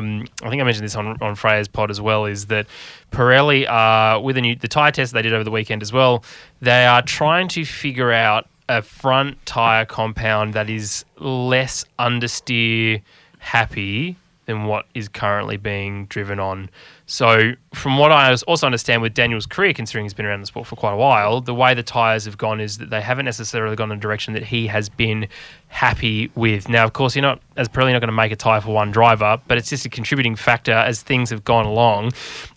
think I mentioned this on Freya's pod as well, is that Pirelli are, with the tyre test they did over the weekend as well, they are trying to figure out a front tyre compound that is less understeer happy than what is currently being driven on. So from what I also understand with Daniel's career, considering he's been around the sport for quite a while, the way the tyres have gone is that they haven't necessarily gone in a direction that he has been happy with. Now, of course, you're probably not going to make a tyre for one driver, but it's just a contributing factor as things have gone along.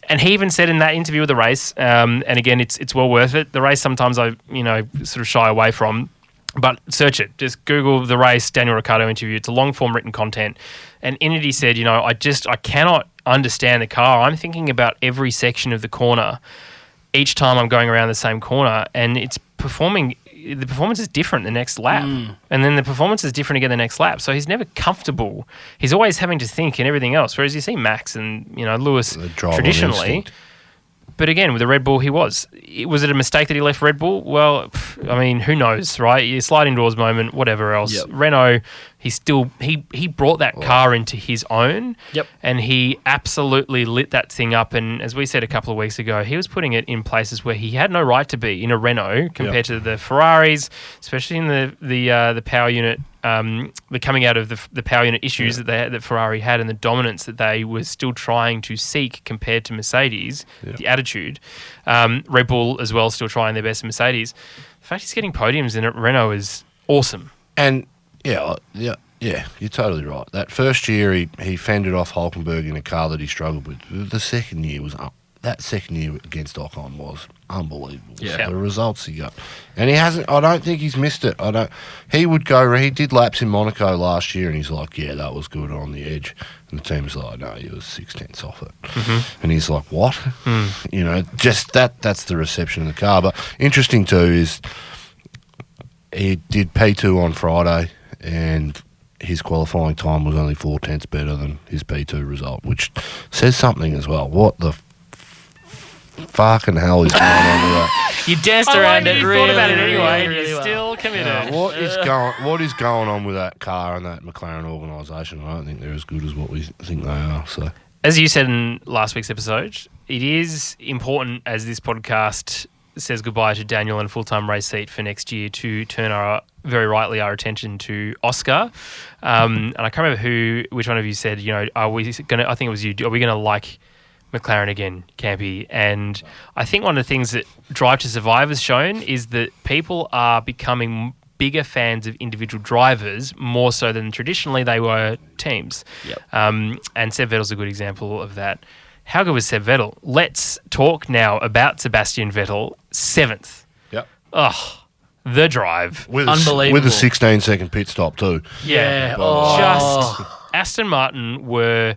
And he even said in that interview with the race, and again, it's well worth it. The race sometimes I sort of shy away from, but search it. Just Google the race Daniel Ricciardo interview. It's a long form written content. And in it he said, I cannot understand the car. I'm thinking about every section of the corner each time I'm going around the same corner, and the performance is different the next lap. And then the performance is different again the next lap. So he's never comfortable. He's always having to think and everything else. Whereas you see Max and, Lewis traditionally. But again, with the Red Bull, was it a mistake that he left Red Bull? Well, who knows, right? You sliding doors moment, whatever else. Yep. Renault, he brought that car into his own. Yep. And he absolutely lit that thing up. And as we said a couple of weeks ago, he was putting it in places where he had no right to be in a Renault compared to the Ferraris, especially in the power unit. The coming out of the power unit issues that Ferrari had and the dominance that they were still trying to seek compared to Mercedes, the attitude. Red Bull as well, still trying their best in Mercedes. The fact he's getting podiums in Renault is awesome. And you Yeah, you're totally right. That first year, he fended off Hulkenberg in a car that he struggled with. The second year that second year against Ocon was unbelievable. Yeah. The results he got, and he hasn't. I don't think he's missed it. He would go. He did laps in Monaco last year, and he's like, "Yeah, that was good on the edge." And the team's like, "No, he was 6/10 off it." Mm-hmm. And he's like, "What?" You know, just that's the reception of the car. But interesting too is he did P2 on Friday, and his qualifying time was only 4/10 better than his P2 result, which says something as well. What the fucking hell is going on with that? You danced around it. You really, thought about it anyway, and really you well. still committed. What is going on with that car and that McLaren organisation? I don't think they're as good as what we think they are. So, as you said in last week's episode, it is important as this podcast says goodbye to Daniel and full-time race seat for next year to turn our attention to Oscar. And I can't remember which one of you said, are we going to, I think it was you, are we going to like McLaren again, Campy? And I think one of the things that Drive to Survive has shown is that people are becoming bigger fans of individual drivers more so than traditionally they were teams. Yep. And Seb Vettel's a good example of that. How good was Seb Vettel? Let's talk now about Sebastian Vettel, 7th. yep. Oh, the drive. Unbelievable. With a 16-second pit stop too. Yeah. Just Aston Martin were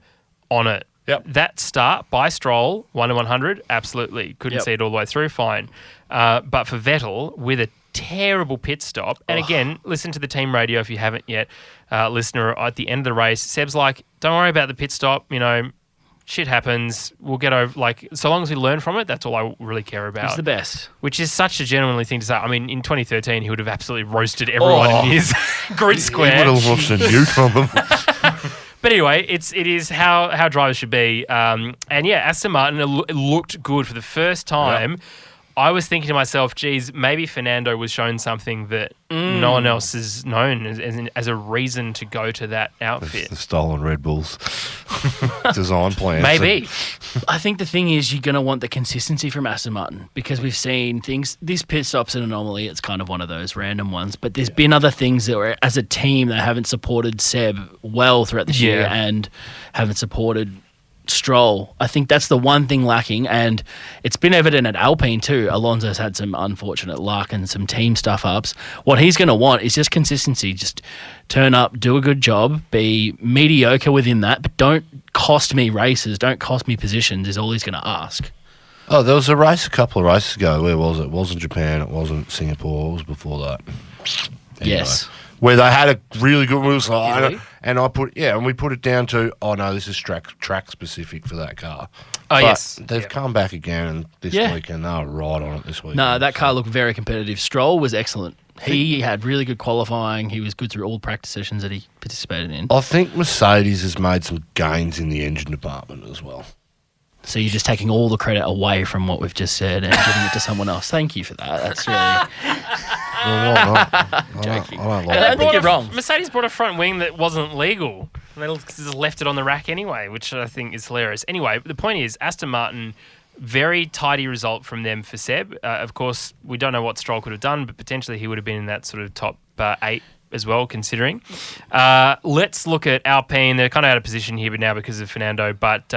on it. Yep. That start by Stroll, 1 to 100, absolutely. Couldn't Yep. see it all the way through, fine. But for Vettel, with a terrible pit stop, and again, listen to the team radio if you haven't yet, listener, at the end of the race, Seb's like, don't worry about the pit stop, shit happens. We'll get over, so long as we learn from it, that's all I really care about. He's the best. Which is such a genuinely thing to say. I mean, in 2013, he would have absolutely roasted everyone in his grid square. He would have launched a nuke on them. But anyway, it is how drivers should be. And yeah, Aston Martin looked good for the first time. Yep. I was thinking to myself, geez, maybe Fernando was shown something that no one else is known as a reason to go to that outfit. The stolen Red Bulls design plan. Maybe. I think the thing is you're going to want the consistency from Aston Martin because we've seen things. This pit stop's an anomaly. It's kind of one of those random ones. But there's been other things that were, as a team, they haven't supported Seb well throughout this year and haven't supported Stroll. I think that's the one thing lacking, and it's been evident at Alpine too. Alonso's had some unfortunate luck and some team stuff ups. What he's going to want is just consistency. Just turn up, do a good job, be mediocre within that, but don't cost me races, don't cost me positions is all he's going to ask. Oh, there was a couple of races ago. Where was it? It wasn't Japan. It wasn't Singapore. It was before that. Anyway, Yes. Where they had a really good wheel slide, and we put it down to, this is track specific for that car. Oh, but yes. They've come back again this week, and they were right on it this week. No, that car looked very competitive. Stroll was excellent. He had really good qualifying. He was good through all practice sessions that he participated in. I think Mercedes has made some gains in the engine department as well. So you're just taking all the credit away from what we've just said and giving it to someone else. Thank you for that. That's really... Well, why not? I don't like I it. think you're wrong. Mercedes brought a front wing that wasn't legal. And they just left it on the rack anyway, which I think is hilarious. Anyway, the point is, Aston Martin, very tidy result from them for Seb. Of course, we don't know what Stroll could have done, but potentially he would have been in that sort of top 8 as well, considering. Let's look at Alpine. They're kind of out of position here but now because of Fernando, but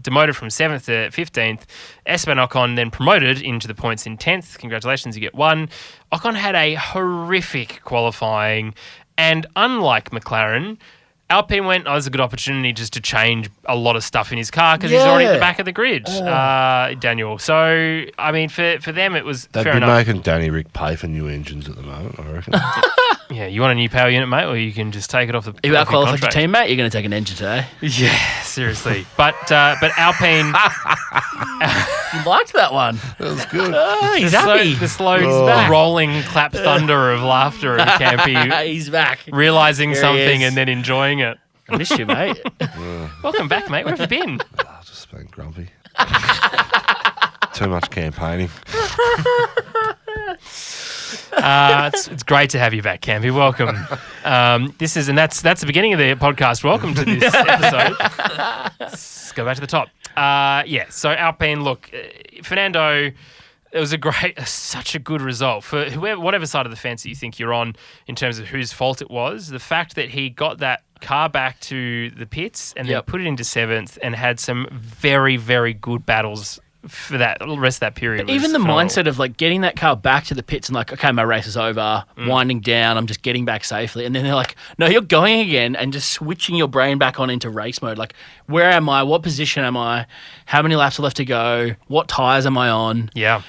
demoted from 7th to 15th. Esteban Ocon then promoted into the points in 10th. Congratulations, you get 1. Ocon had a horrific qualifying, and unlike McLaren, Alpine went, there's a good opportunity just to change a lot of stuff in his car because he's already at the back of the grid, Daniel. So, I mean, for them, it was They'd fair be enough. making Danny Ric pay for new engines at the moment, I reckon. Yeah, you want a new power unit, mate, or you can just take it off the. You off your out-qualified your contract. team, mate? You're going to take an engine today. Yeah, seriously. But Alpine, You liked that one. That was good. He's happy. the slow rolling clap thunder of laughter of Campy He's back. realizing Here he something is. and then enjoying it. I miss you, mate. Welcome back, mate. Where have you been? I've just been grumpy. Too much campaigning. It's great to have you back, Campy. Welcome. That's the beginning of the podcast. Welcome to this episode. Let's go back to the top. So Alpine, look, Fernando, It was such a good result for whatever side of the fence that you think you're on in terms of whose fault it was. The fact that he got that car back to the pits and then put it into 7th and had some very, very good battles for that rest of that period. But even the phenomenal. mindset of like getting that car back to the pits and like, okay, my race is over, winding down, I'm just getting back safely. And then they're like, no, you're going again, and just switching your brain back on into race mode. Like, where am I? What position am I? How many laps are left to go? What tyres am I on? Yeah.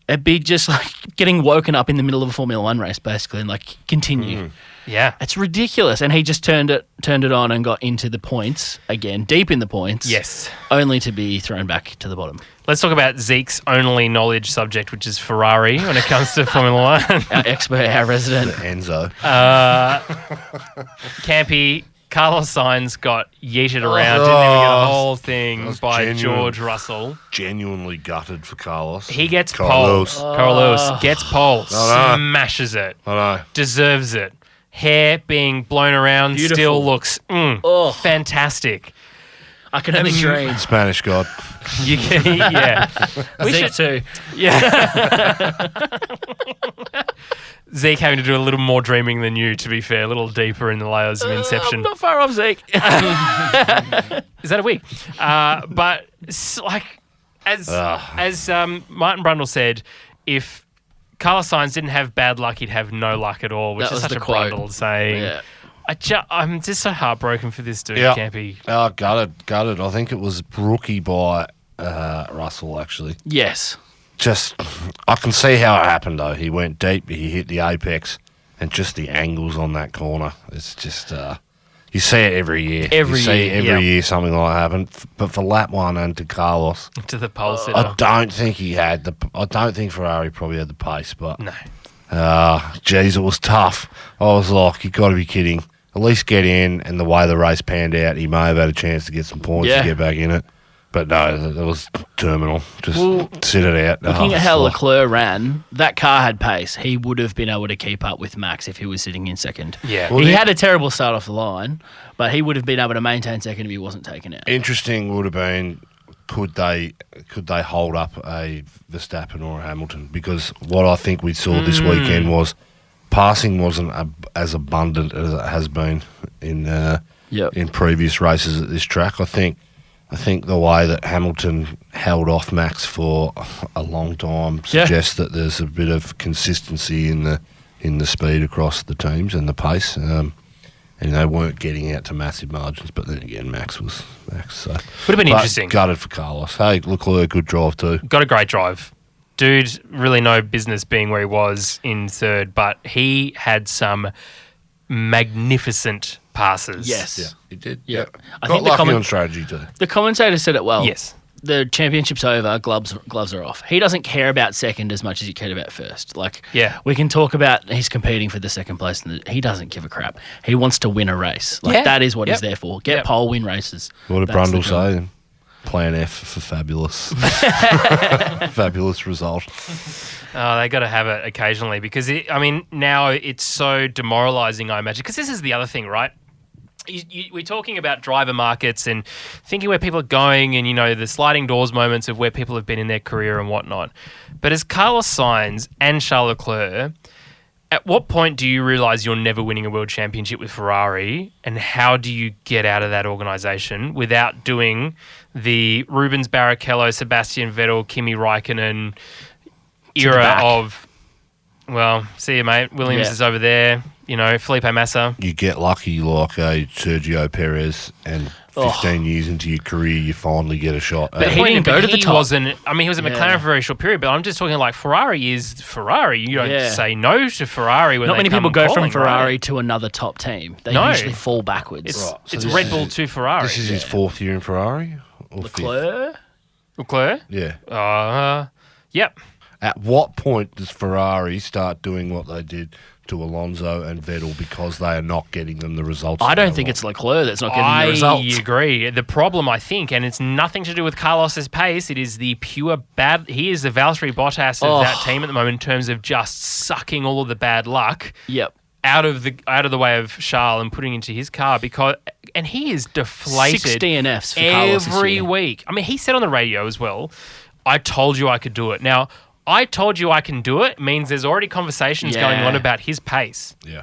It'd be just like getting woken up in the middle of a Formula One race, basically, and like continue. Yeah. It's ridiculous. And he just turned it on and got into the points again, deep in the points. Yes. Only to be thrown back to the bottom. Let's talk about Zeke's only knowledge subject, which is Ferrari when it comes to Formula One. Our expert, our resident. Enzo. Campy, Carlos Sainz got yeeted around, didn't even get the whole thing was by genuine. George Russell. Genuinely gutted for Carlos. He gets Carl pole. Lewis. Carl Lewis gets pole, I know. smashes it, I know. deserves it. Hair being blown around Beautiful. still looks fantastic. I can only dream. Spanish God. You can, yeah. Zeke too. Yeah. Zeke having to do a little more dreaming than you, to be fair, a little deeper in the layers of Inception. I'm not far off, Zeke. Is that a wig? But like as Martin Brundle said, if Carlos Sainz didn't have bad luck, he'd have no luck at all, which That is was such the a quote. Brundle saying. Yeah. I'm just so heartbroken for this dude, Yeah. Campy. Gutted. I think it was rookie by Russell, actually. Yes. Just, I can see how it happened, though. He went deep, he hit the apex, and just the angles on that corner. It's just, you see it every year. Every year, something like that happen. But for lap 1 and to Carlos, To the pole sitter. I don't think Ferrari probably had the pace, but No. geez, it was tough. I was like, you got to be kidding. At least get in, and the way the race panned out, he may have had a chance to get some points Yeah. to get back in it. But no, it was terminal. Just sit it out. Looking Oh, at how fuck. Leclerc ran, that car had pace. He would have been able to keep up with Max if he was sitting in second. Yeah. Well, he the- had a terrible start off the line, but he would have been able to maintain second if he wasn't taken out. Interesting would have been, could they hold up a Verstappen or a Hamilton? Because what I think we saw this weekend was passing wasn't as abundant as it has been in previous races at this track. I think the way that Hamilton held off Max for a long time suggests that there's a bit of consistency in the speed across the teams and the pace. And they weren't getting out to massive margins, but then again, Max was Max. So. Would have been interesting. Gutted for Carlos. Hey, Leclerc, good drive too. Got a great drive. Dude, really no business being where he was in third, but he had some magnificent passes. Yes. He did. Yeah. I Got think the lucky comment- on strategy too. The commentator said it well. Yes. The championship's over, gloves are off. He doesn't care about second as much as he cared about first. Like, Yeah. we can talk about he's competing for the second place, and he doesn't give a crap. He wants to win a race. Like, Yeah. that is what he's Yep. there for. Get Yep. pole, win races. What did That's the Brundle job. say? Plan F for fabulous. Fabulous result. Oh, they got to have it occasionally because, now it's so demoralising, I imagine. Because this is the other thing, right? We're talking about driver markets and thinking where people are going and, the sliding doors moments of where people have been in their career and whatnot. But as Carlos Sainz and Charles Leclerc, at what point do you realise you're never winning a world championship with Ferrari, and how do you get out of that organisation without doing the Rubens Barrichello, Sebastian Vettel, Kimi Raikkonen era back. of, well, see you, mate. Williams Yeah. is over there. Felipe Massa. You get lucky like a Sergio Perez, and 15 years into your career, you finally get a shot. But he didn't go to the top. He was at McLaren Yeah. for a very short period, but I'm just talking like Ferrari is Ferrari. You don't Yeah. say no to Ferrari when Not they many come people go calling, from Ferrari right? to another top team. They No. usually fall backwards. It's, Right, so it's this Red is Bull it. to Ferrari. This is his 4th year in Ferrari? Or fifth? Leclerc? Leclerc? Yeah. Yep. At what point does Ferrari start doing what they did to Alonso and Vettel because they are not getting them the results? I that don't they think want? it's Leclerc that's not getting the results. I agree. The problem, I think, and it's nothing to do with Carlos's pace, it is the pure bad. He is the Valtteri Bottas of that team at the moment in terms of just sucking all of the bad luck Yep. out of the way of Charles and putting into his car and he is deflated 6 DNFs for Carlos this every year. week. He said on the radio as well, I told you I could do it. Now, I told you I can do it means there's already conversations going on about his pace. Yeah.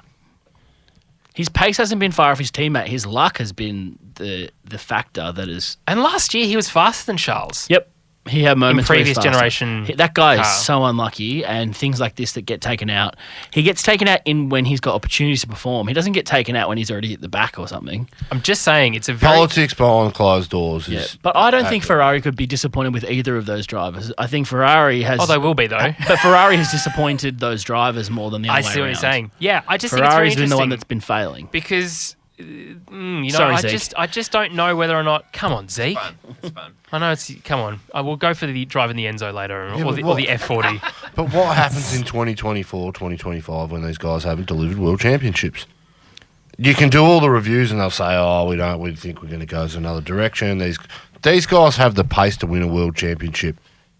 His pace hasn't been far off his teammate. His luck has been the factor that is. And last year he was faster than Charles. Yep. He had moments in where he's previous faster. generation. That guy car. is so unlucky, and things like this that get taken out. He gets taken out in when he's got opportunities to perform. He doesn't get taken out when he's already at the back or something. I'm just saying it's a very Politics behind closed doors is. But I don't think Ferrari could be disappointed with either of those drivers. I think Ferrari has. Oh, they will be though. But Ferrari has disappointed those drivers more than the other I way see what around. you're saying. Yeah, I just Ferrari's think it's very been the one interesting that's been failing. because you know Sorry, I Zeke. just don't know whether or not. Come on, Zeke. It's fun. I know it's. Come on. I will go for the drive in the Enzo later, Yeah, or, but or the F40. But what happens in 2024, 2025 when these guys haven't delivered world championships? You can do all the reviews and they'll say, "Oh, we think we're going to go in another direction." These guys have the pace to win a world championship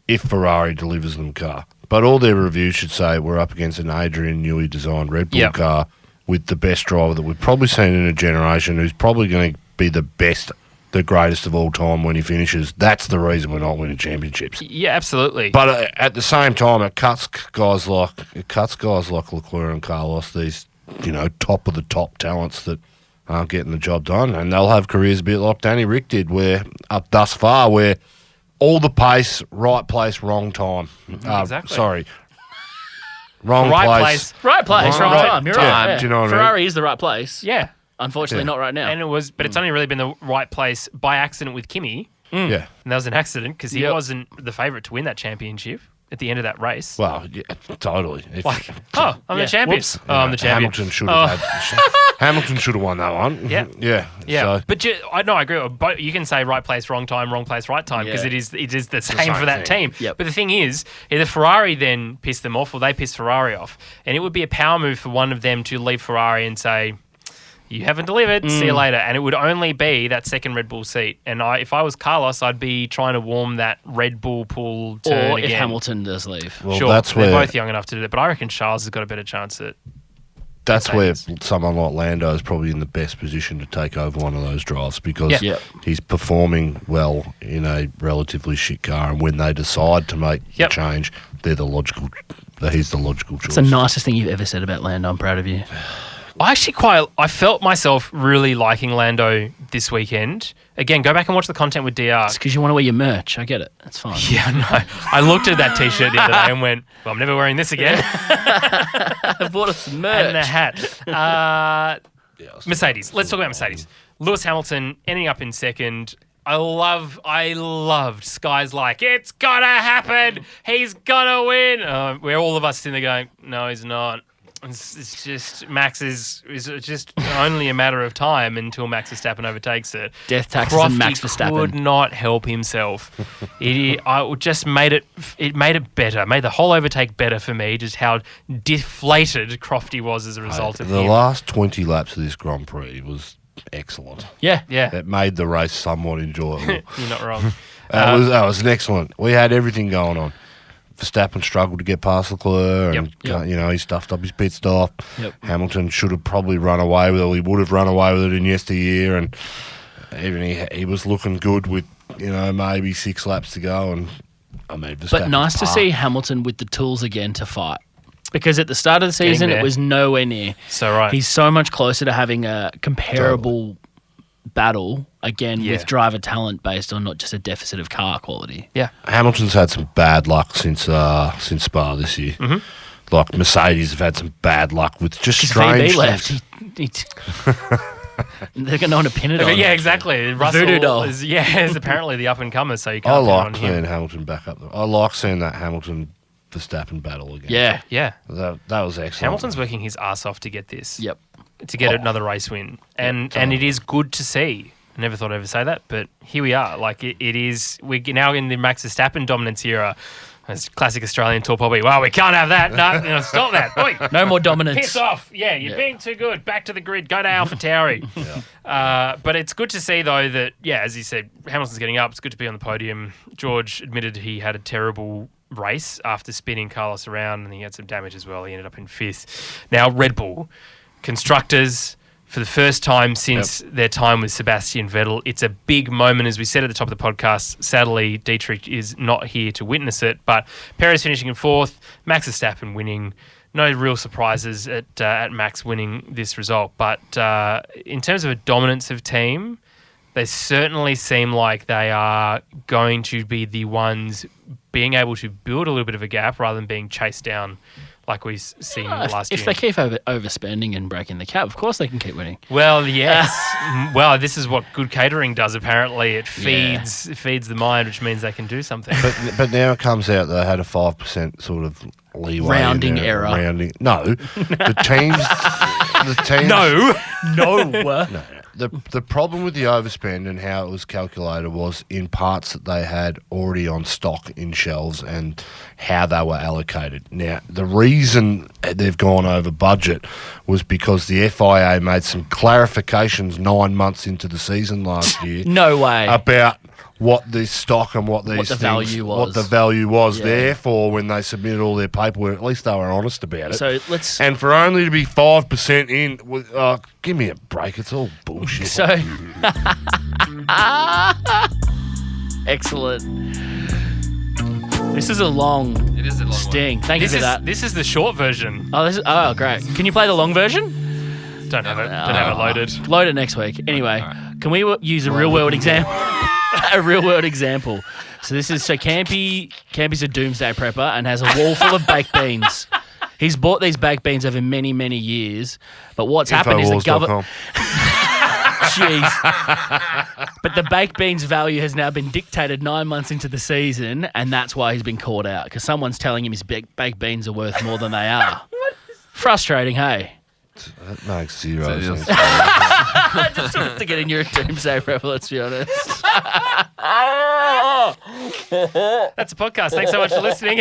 if Ferrari delivers them a car. But all their reviews should say we're up against an Adrian Newey designed Red Bull car with the best driver that we've probably seen in a generation, who's probably going to be the best, the greatest of all time when he finishes. That's the reason we're not winning championships. Yeah, absolutely. But at the same time, it cuts guys like Leclerc and Carlos, these top of the top talents that aren't getting the job done, and they'll have careers a bit like Danny Ric did, where up thus far, where all the pace, right place, wrong time. Exactly. Sorry. Wrong Right place. Right place, wrong Right time. You're time. right. Do you know what I mean? Ferrari is the right place. yeah, Unfortunately, not right now. and it was, but it's only really been the right place by accident with Kimi, Yeah. and that was an accident because he Yep. wasn't the favourite to win that championship at the end of that race. Well, yeah, totally. If- Like, I'm Yeah. the champion. Whoops. Oh, I'm the champion. Hamilton should Oh. have Hamilton should have won that one. Yeah. Yeah. Yeah, So, but I agree. But you can say right place, wrong time, wrong place, right time, because Yeah. it is the same same for that thing. team. Yep. But the thing is, either Ferrari then pissed them off, or they pissed Ferrari off, and it would be a power move for one of them to leave Ferrari and say, "You haven't delivered. See you later." And it would only be that second Red Bull seat. And if I was Carlos, I'd be trying to warm that Red Bull pull turn Or if again. Hamilton does leave. well, Sure, that's they're where both young enough to do it, but I reckon Charles has got a better chance at. that's where Mercedes. someone like Lando is probably in the best position to take over one of those drives, because Yeah. Yep. he's performing well in a relatively shit car, and when they decide to make Yep. the change, he's the logical choice. It's the nicest thing you've ever said about Lando. I'm proud of you. I felt myself really liking Lando this weekend. Again, go back and watch the content with DR. It's because you want to wear your merch. I get it. It's fine. Yeah, no. I looked at that T-shirt the other day and went, "Well, I'm never wearing this again." I bought us some merch. And the hat. Mercedes. Let's talk about Mercedes. Lewis Hamilton ending up in second. I loved Sky's like, "It's gonna happen. He's gonna win." Where all of us sitting there going, "No, he's not." It's just Max is just only a matter of time until Max Verstappen overtakes it. Death taxes and Max Crofty Verstappen. could not help himself. I just made it better. Made the whole overtake better for me. Just how deflated Crofty was as a result of the him. last 20 laps of this Grand Prix was excellent. Yeah. Yeah, It made the race somewhat enjoyable. you're not wrong. That was an excellent. We had everything going on. Verstappen struggled to get past Leclerc, and Yep. he stuffed up his pit stop. Yep. Hamilton should have probably run away with it. He would have run away with it in yesteryear, and even he was looking good with maybe 6 laps to go. And I mean, But nice to Verstappen's see Hamilton with the tools again to fight. Because at the start of the season, there. it was nowhere near. So right. He's so much closer to having a comparable battle again Yeah. with driver talent based on not just a deficit of car quality. Yeah. Hamilton's had some bad luck since Spa this year. Mm-hmm. Like Mercedes have had some bad luck with just Because strange VB left. things. They're going to want to pin it on. Yeah, exactly. Russell Voodoo doll. is apparently the up and comer, so you I can't pin it like on seeing him. Hamilton back up there. I like seeing that Hamilton Verstappen battle again. Yeah. Yeah. That was excellent. Hamilton's working his ass off to get this. Yep. To get another race win. And it is good to see. I never thought I'd ever say that, but here we are. Like, it is... We're now in the Max Verstappen dominance era. It's classic Australian talk, probably. Well, we can't have that. No, stop that. Oi, No more dominance. piss off. Yeah, you're being too good. Back to the grid. Go to AlphaTauri. But it's good to see, though, that, as you said, Hamilton's getting up. It's good to be on the podium. George admitted he had a terrible race after spinning Carlos around, and he had some damage as well. He ended up in 5th. Now, Red Bull, constructors, for the first time since their time with Sebastian Vettel. It's a big moment, as we said at the top of the podcast. Sadly, Dietrich is not here to witness it, but Perez finishing in 4th, Max Verstappen winning. No real surprises at Max winning this result, but in terms of a dominance of team, they certainly seem like they are going to be the ones being able to build a little bit of a gap rather than being chased down like we've seen last year. If they keep overspending and breaking the cap, of course they can keep winning. Well, yes. Well, this is what good catering does, apparently. It feeds the mind, which means they can do something. But now it comes out they had a 5% sort of leeway. Rounding error. No. The teams... No. The problem with the overspend and how it was calculated was in parts that they had already on stock in shelves and how they were allocated. Now, the reason they've gone over budget was because the FIA made some clarifications 9 months into the season last year. No way. About what the stock and what the value was. Yeah. Therefore, when they submitted all their paperwork, at least they were honest about it. So let's. And for only to be 5% in, give me a break. It's all bullshit. So. Excellent. This is a long. It is a long sting. Thank you for that. This is the short version. Oh, great. Can you play the long version? Don't have it loaded. Load it next week. Anyway, can we use a real world example? A real world example. So Campy's a doomsday prepper and has a wall full of baked beans. He's bought these baked beans over many, many years. But what's happened is the government... Jeez. But the baked beans value has now been dictated 9 months into the season, and that's why he's been called out, because someone's telling him his baked beans are worth more than they are. Frustrating, hey? That makes zero sense. Just to get in your doomsday prepper, let's be honest. That's a podcast. Thanks so much for listening.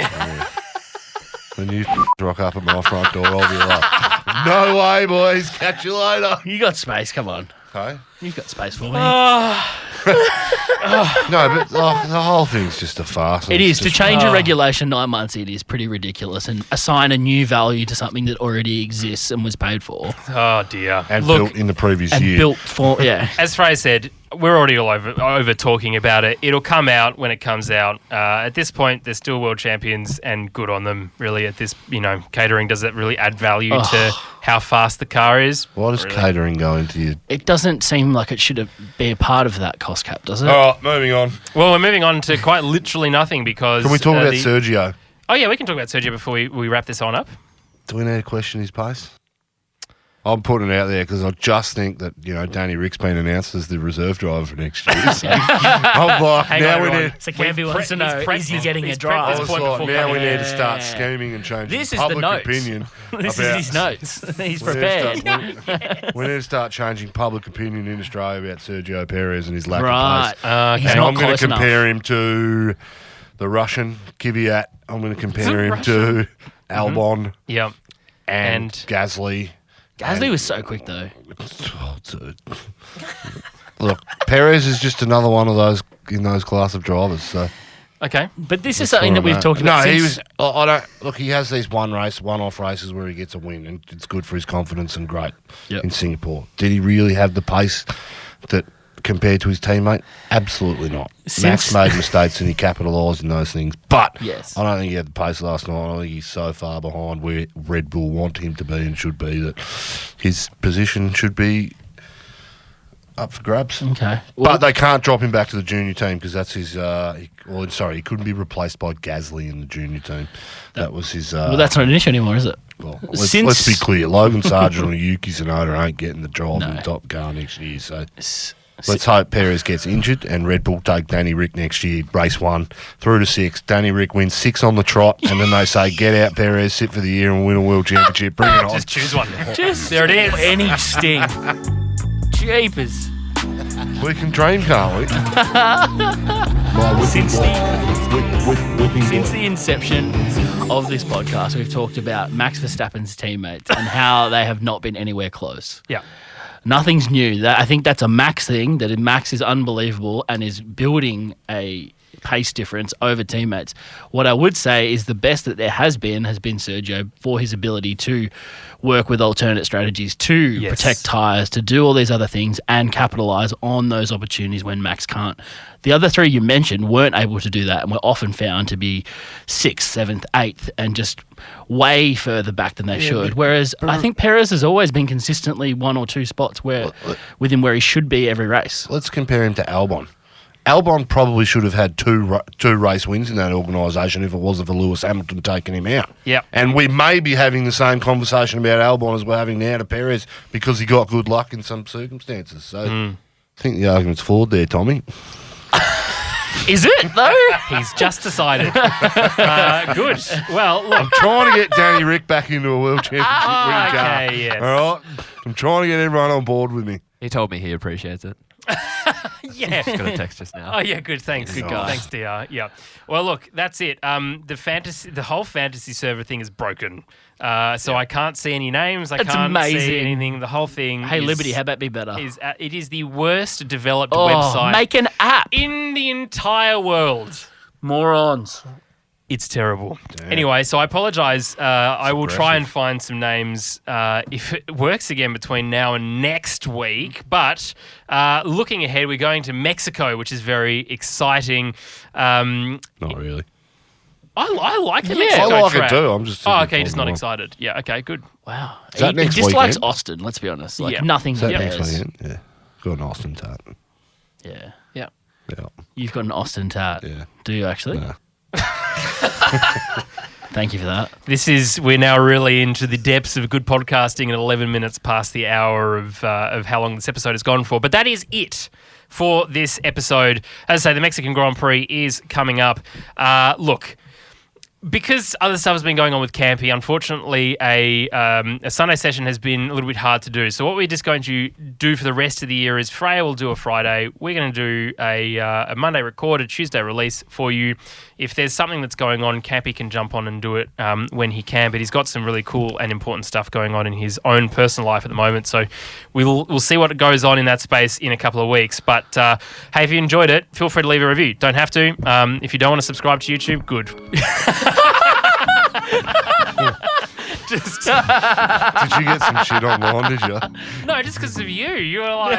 When you rock up at my front door, I'll be like, no way, boys. Catch you later. You got space. Come on. Okay. You've got space for me. No, but the whole thing's just a farce. It is. To change a regulation 9 months, it is pretty ridiculous, and assign a new value to something that already exists and was paid for. Oh, dear. And built in the previous year. Built for, yeah. As Frey said, we're already all over talking about it. It'll come out when it comes out. At this point, they're still world champions, and good on them, really. At this, catering, does it really add value to how fast the car is? Why does catering go into you? It doesn't seem like it should be a part of that cost cap, does it? All right, moving on. Well, we're moving on to quite literally nothing because... Can we talk about Sergio? Oh, yeah, we can talk about Sergio before we wrap this on up. Do we need to question his pace? I'm putting it out there because I just think that, Danny Ric's been announced as the reserve driver for next year. So I'm like, So Campy wants to know, is he getting a drive? I was like, now we need to start scheming and changing this is public the notes. opinion. This is his notes. He's prepared. We need to start changing public opinion in Australia about Sergio Perez and his lack right. of pace. He's and not I'm going to close compare him to the Russian Kvyat. I'm going to compare him to Albon. Yep. And Gasly. Gasly was so quick, though. Oh, dude. Look, Perez is just another one of those in those class of drivers. So. Okay. But this is something that we've talked about since... he has these one-off races where he gets a win, and it's good for his confidence and great in Singapore. Did he really have the pace that compared to his teammate? Absolutely not. Max made mistakes and he capitalised in those things. But I don't think he had the pace last night. I don't think he's so far behind where Red Bull want him to be and should be that his position should be up for grabs. Okay. But they can't drop him back to the junior team because that's his... he couldn't be replaced by Gasly in the junior team. That was his... well, that's not an issue anymore, is it? Well, let's be clear. Logan Sargent or Yuki Tsunoda ain't getting the job in the top car next year, so... Let's hope Perez gets injured and Red Bull take Danny Ric next year, race 1, through to 6. Danny Ric wins 6 on the trot, and then they say, get out, Perez, sit for the year and win a world championship. Bring it on. Just choose one. There it is. Any sting. Jeepers. We can dream, can't we? Since the inception of this podcast, we've talked about Max Verstappen's teammates and how they have not been anywhere close. Yeah. Nothing's new. I think that's a Max thing, that Max is unbelievable and is building a pace difference over teammates. What I would say is the best that there has been Sergio for his ability to work with alternate strategies, to protect tyres, to do all these other things and capitalise on those opportunities when Max can't. The other three you mentioned weren't able to do that and were often found to be 6th, 7th, 8th and just way further back than they should. Whereas I think Perez has always been consistently 1 or 2 spots within where he should be every race. Let's compare him to Albon. Albon probably should have had two race wins in that organisation if it wasn't for Lewis Hamilton taking him out. Yep. And we may be having the same conversation about Albon as we're having now to Perez because he got good luck in some circumstances. So I think the argument's flawed there, Tommy. Is it, though? He's just decided. Good. Well, look. I'm trying to get Danny Ric back into a world championship winning car. Okay, yes. All right? I'm trying to get everyone on board with me. He told me he appreciates it. Yeah. Just got a text just now. Oh yeah, good. Thanks, Good guy. Thanks, DR. Yeah. Well, look, that's it. The whole fantasy server thing is broken. So I can't see any names. I That's can't see amazing. anything. The whole thing. Hey, Liberty, how about be better? It is the worst developed website Make an app. in the entire world. Morons. It's terrible. Anyway, so I apologise. I will try and find some names if it works again between now and next week. But looking ahead, we're going to Mexico, which is very exciting. Not really. I like the Yeah. Mexico I like track. it too. I'm just. Oh, okay, just not excited. Yeah, okay, good. Wow. Is that He next dislikes weekend? Austin, let's be honest. Like, Yeah. nothing Is that compares. next weekend? Yeah. Got an Austin tat. Yeah. Yeah. Yeah. You've got an Austin tat. Yeah. Do you actually? No. Thank you for that. We're now really into the depths of good podcasting at 11 minutes past the hour of how long this episode has gone for. But that is it for this episode. As I say, the Mexican Grand Prix is coming up. Look, because other stuff has been going on with Campy, unfortunately, a Sunday session has been a little bit hard to do. So what we're just going to do for the rest of the year is Freya will do a Friday. We're going to do a Monday record, a Tuesday release for you. If there's something that's going on, Campy can jump on and do it when he can. But he's got some really cool and important stuff going on in his own personal life at the moment. So we'll see what goes on in that space in a couple of weeks. But hey, if you enjoyed it, feel free to leave a review. Don't have to. If you don't want to subscribe to YouTube, good. Just Did you get some shit online, did you? no, just because of you. You were like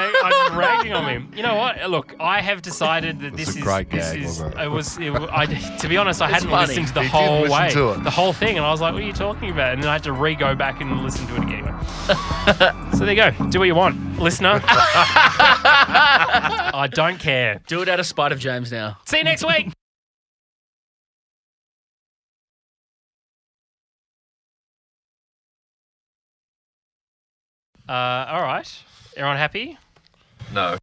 ragging on me. You know what? Look, I have decided that It's this a is great this gag, is. wasn't it? To be honest, I hadn't funny. listened to the He did whole listen way, to it. the whole thing, and I was like, "What are you talking about?" And then I had to go back and listen to it again. So there you go. Do what you want, listener. I don't care. Do it out of spite of James now. See you next week. All right. Everyone happy? No.